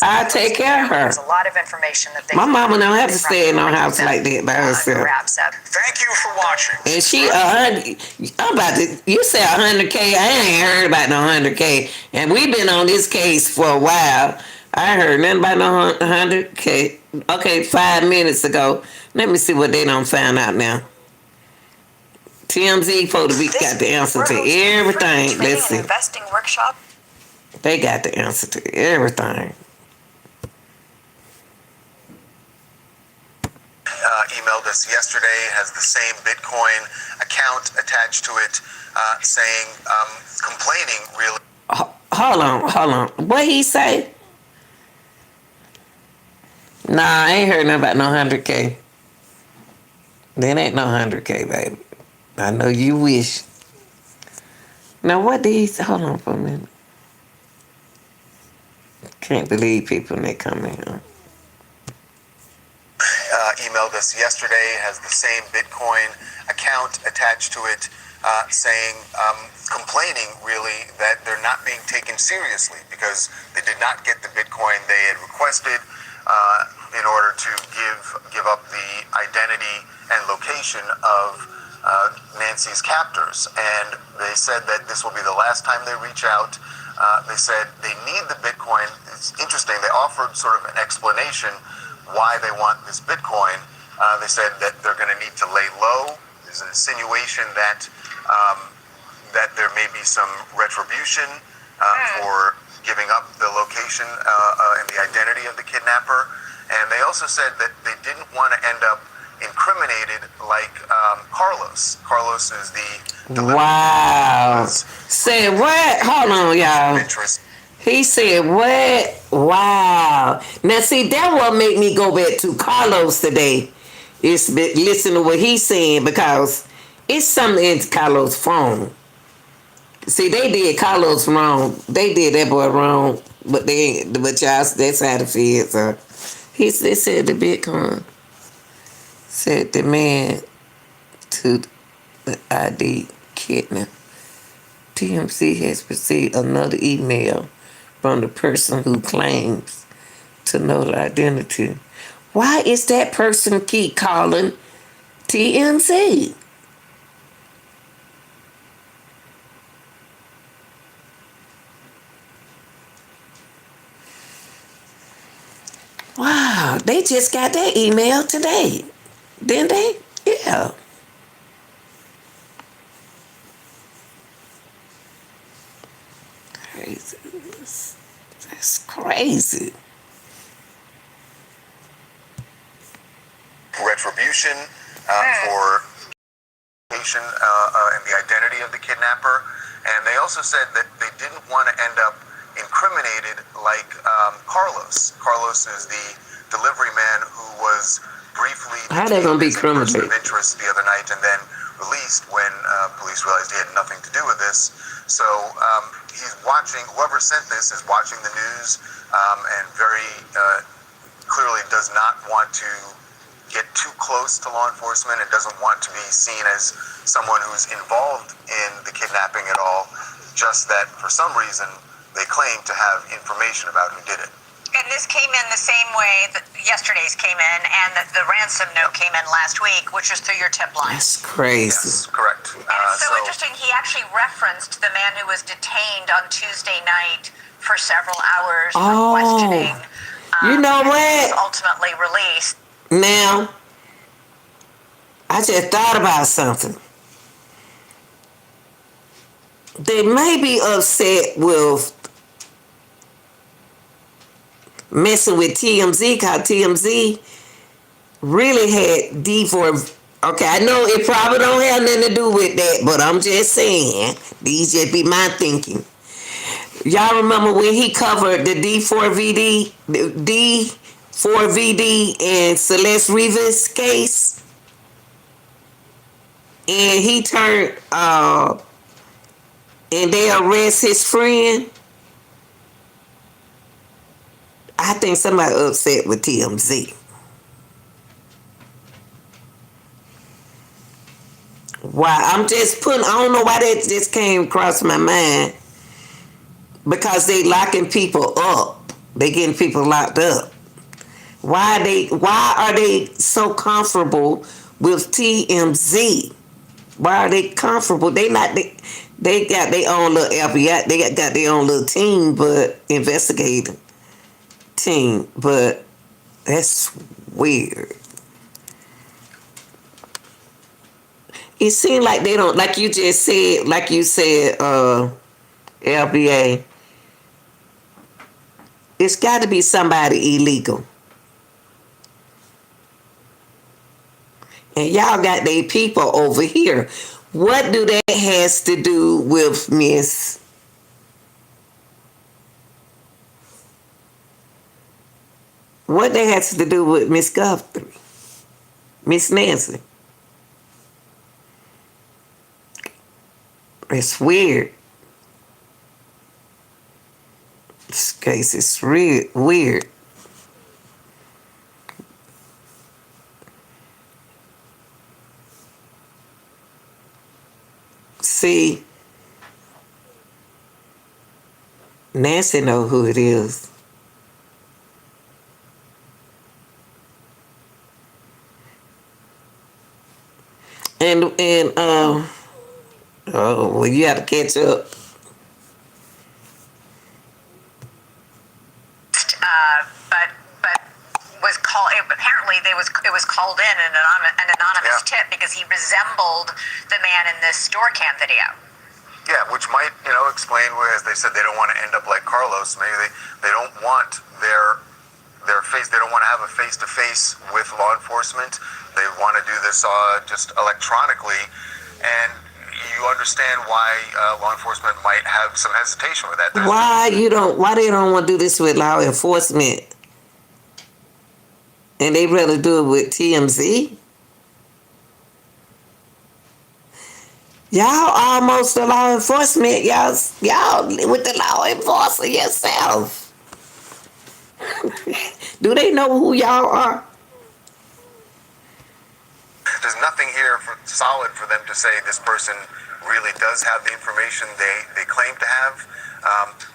I take care of her. There's a lot of information that they. My mama don't have to stay in no house like that by herself. Wraps up. Thank you for watching. And she 100. I'm about to. You say 100K. I ain't heard about no 100K. And we've been on this case for a while. I heard nothing about no 100K. Okay, 5 minutes ago. Let me see what they done found out now. TMZ supposed to be got the answer to everything. Let's see. Investing workshop. They got the answer to everything. Emailed us yesterday, has the same Bitcoin account attached to it, saying, complaining really. Hold on. What he say? Nah, I ain't heard nothing about no 100K. There ain't no 100K, baby. I know you wish. Now, what did he say? Hold on for a minute. Can't believe people when they come in here. Emailed us yesterday, has the same Bitcoin account attached to it, saying, complaining really that they're not being taken seriously because they did not get the Bitcoin they had requested in order to give up the identity and location of Nancy's captors. And they said that this will be the last time they reach out. They said they need the Bitcoin. It's interesting. They offered sort of an explanation why they want this Bitcoin. They said that they're going to need to lay low. There's an insinuation that that there may be some retribution for giving up the location and the identity of the kidnapper. And they also said that they didn't want to end up incriminated like Carlos. Carlos is the wow. Said what? Hold on, y'all. He said what? Wow. Now see, that what make me go back to Carlos today. Is listen to what he's saying because it's something in Carlos' phone. See, they did Carlos wrong. They did that boy wrong, but they ain't. But y'all, that's how the feds are. They said the Bitcoin. Said the man to the ID kidnap. TMZ has received another email from the person who claims to know the identity. Why is that person keep calling TMZ? Wow, they just got that email today. Didn't they? Yeah. Crazy. That's crazy. Retribution for location and the identity of the kidnapper. And they also said that they didn't want to end up incriminated like Carlos. Carlos is the delivery man who was briefly how they gonna be criminal of interest the other night and then released when police realized he had nothing to do with this. So he's watching, whoever sent this is watching the news and very clearly does not want to get too close to law enforcement and doesn't want to be seen as someone who's involved in the kidnapping at all, just that for some reason they claim to have information about who did it. And this came in the same way that yesterday's came in and that the ransom note came in last week, which was through your tip line. That's crazy. Yes, correct. And it's so interesting, he actually referenced the man who was detained on Tuesday night for several hours for questioning. You know what? Was ultimately released. Now, I just thought about something. They may be upset with messing with TMZ because TMZ really had D4. Okay, I know it probably don't have nothing to do with that, but I'm just saying, these just be my thinking. Y'all remember when he covered the D4VD and Celeste Rivas case? And he turned, and they arrest his friend? I I think somebody upset with TMZ. Why? I'm just putting, I don't know why that just came across my mind. Because they locking people up. They getting people locked up. Why are they so comfortable with TMZ? Why are they comfortable? They got their own little FBI, they got their own little team, but investigating team, but that's weird. It seems like they don't, like you just said, LBA, it's got to be somebody illegal. And y'all got their people over here. What do that has to do with Miss? What that has to do with Miss Guthrie? Miss Nancy? It's weird. This case is really weird. See, Nancy know who it is. And oh well, you have to catch up. But was called. Apparently, it was called in an anonymous tip because he resembled the man in this store cam video. Yeah, which might explain where, as they said, they don't want to end up like Carlos. Maybe they don't want their face. They don't want to have a face-to-face with law enforcement. They want to do this just electronically, and you understand why law enforcement might have some hesitation with that. Why they don't want to do this with law enforcement, and they rather do it with TMZ? Y'all almost the law enforcement. Y'all with the law enforcement yourself. Do they know who y'all are? There's nothing here solid for them to say this person really does have the information they claim to have.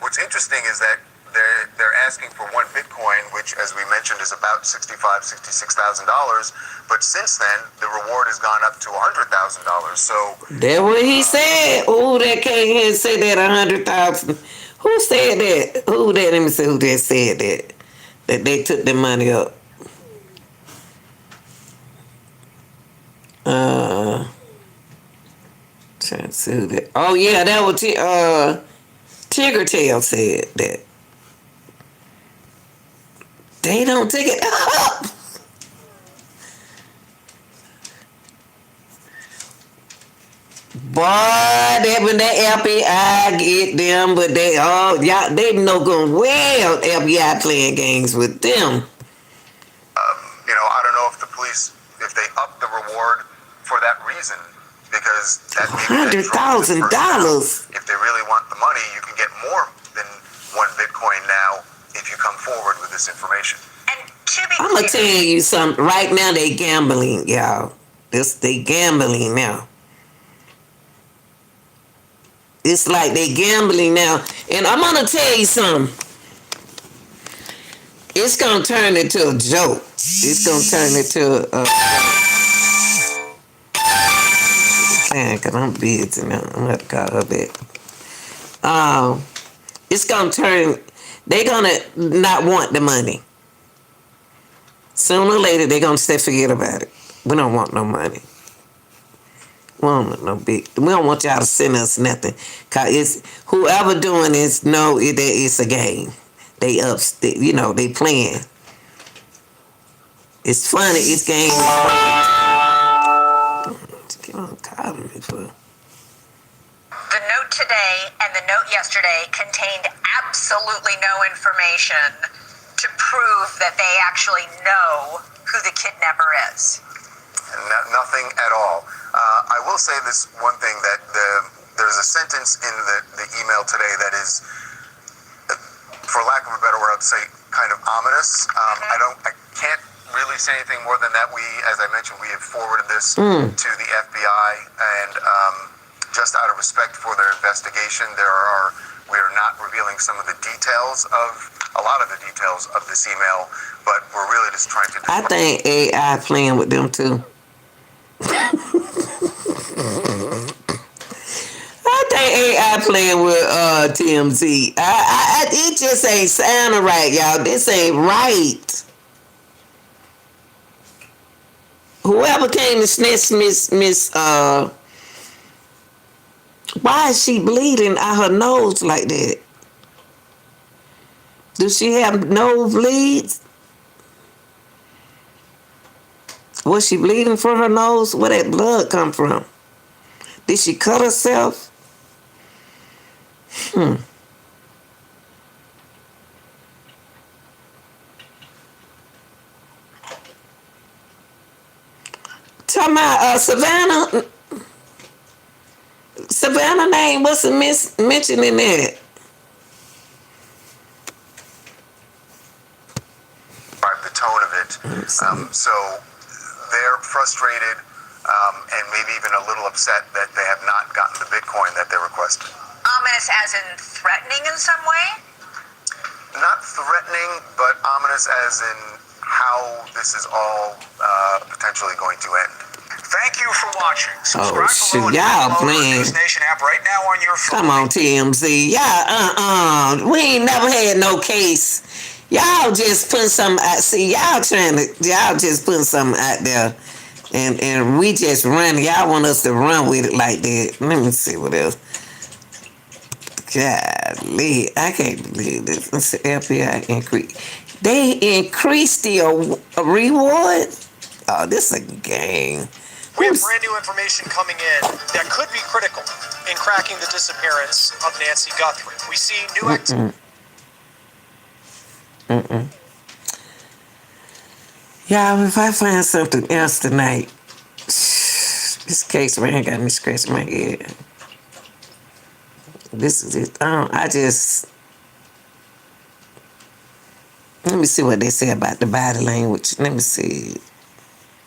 What's interesting is that they're asking for one Bitcoin, which, as we mentioned, is about $66,000. But since then, the reward has gone up to $100,000. So that's what he said. Who that came here and said that 100,000? Who said that? Who that? Let me see who that said that. That they took the money up. Trying to see who that. Oh yeah, that was Tigger Tail said that. They don't take it up. Boy, when that FBI get them, but they know going well FBI playing games with them. I don't know if the police, if they up the reward for that reason, because that $100,000. If they really want the money, you can get more than one Bitcoin now if you come forward with this information. I'm gonna tell you something. Right now, they gambling, y'all. They gambling now. It's like they gambling now, and I'm gonna tell you something. It's gonna turn into a joke. It's gonna turn into cause I'm busy now. I'm gonna have to call her back. It's gonna turn. They're gonna not want the money. Sooner or later, they're gonna say, forget about it. We don't want no money. We don't want no big. We don't want y'all to send us nothing. Cause it's whoever doing this know that it's a game. They playing. It's funny. It's game. Keep on calling me for. The note today and the note yesterday contained absolutely no information to prove that they actually know who the kidnapper is. Nothing at all. I will say this one thing, that there's a sentence in the email today that is, for lack of a better word, I'd say kind kind of ominous. I can't really say anything more than that. As I mentioned, we have forwarded this to the FBI, and just out of respect for their investigation, we are not revealing a lot of the details of this email, but we're really just trying to. I think AI playing with them too. I think AI playing with TMZ. It just ain't sounding right, y'all. This ain't right. Whoever came to snatch Miss why is she bleeding out her nose like that? Does she have nose bleeds? Was she bleeding from her nose? Where that blood come from? Did she cut herself? Talking about Savannah. Savannah name wasn't mentioned in that. The tone of it. So they're frustrated and maybe even a little upset that they have not gotten the Bitcoin that they requested. Ominous as in threatening in some way? Not threatening, but ominous as in how this is all potentially going to end. Thank you for watching. Oh shoot, y'all playing. News Nation app right now on your phone. Come on, TMZ. Y'all, we ain't never had no case. Y'all just putting something out. See, y'all just putting something out there. And we just run. Y'all want us to run with it like that. Let me see what else. Golly, I can't believe this. Let's see, FBI increase. They increased the reward? Oh, this is a game. We have brand new information coming in that could be critical in cracking the disappearance of Nancy Guthrie. We see new activity. Y'all, if I find something else tonight, this case right here got me scratching my head. This is it. Let me see what they say about the body language. Let me see.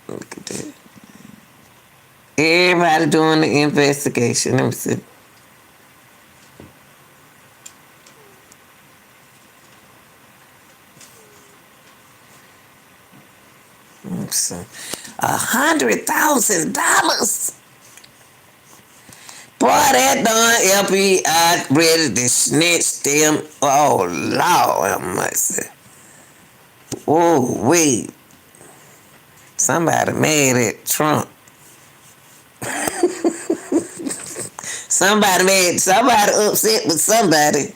Look at that. Everybody doing the investigation. Let me see. $100,000. Boy, that darn FBI ready to snitch them. Oh, Lord have mercy. Oh, wait. Somebody mad at Trump. Somebody upset with somebody.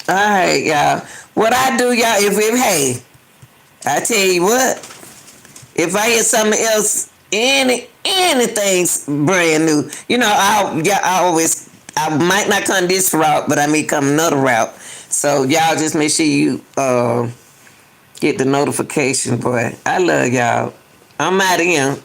All right, y'all. What I do, y'all, hey, I tell you what, if I hear something else, anything's brand new, I might not come this route, but I may come another route. So y'all just make sure you get the notification, boy. I love y'all. I'm out of here.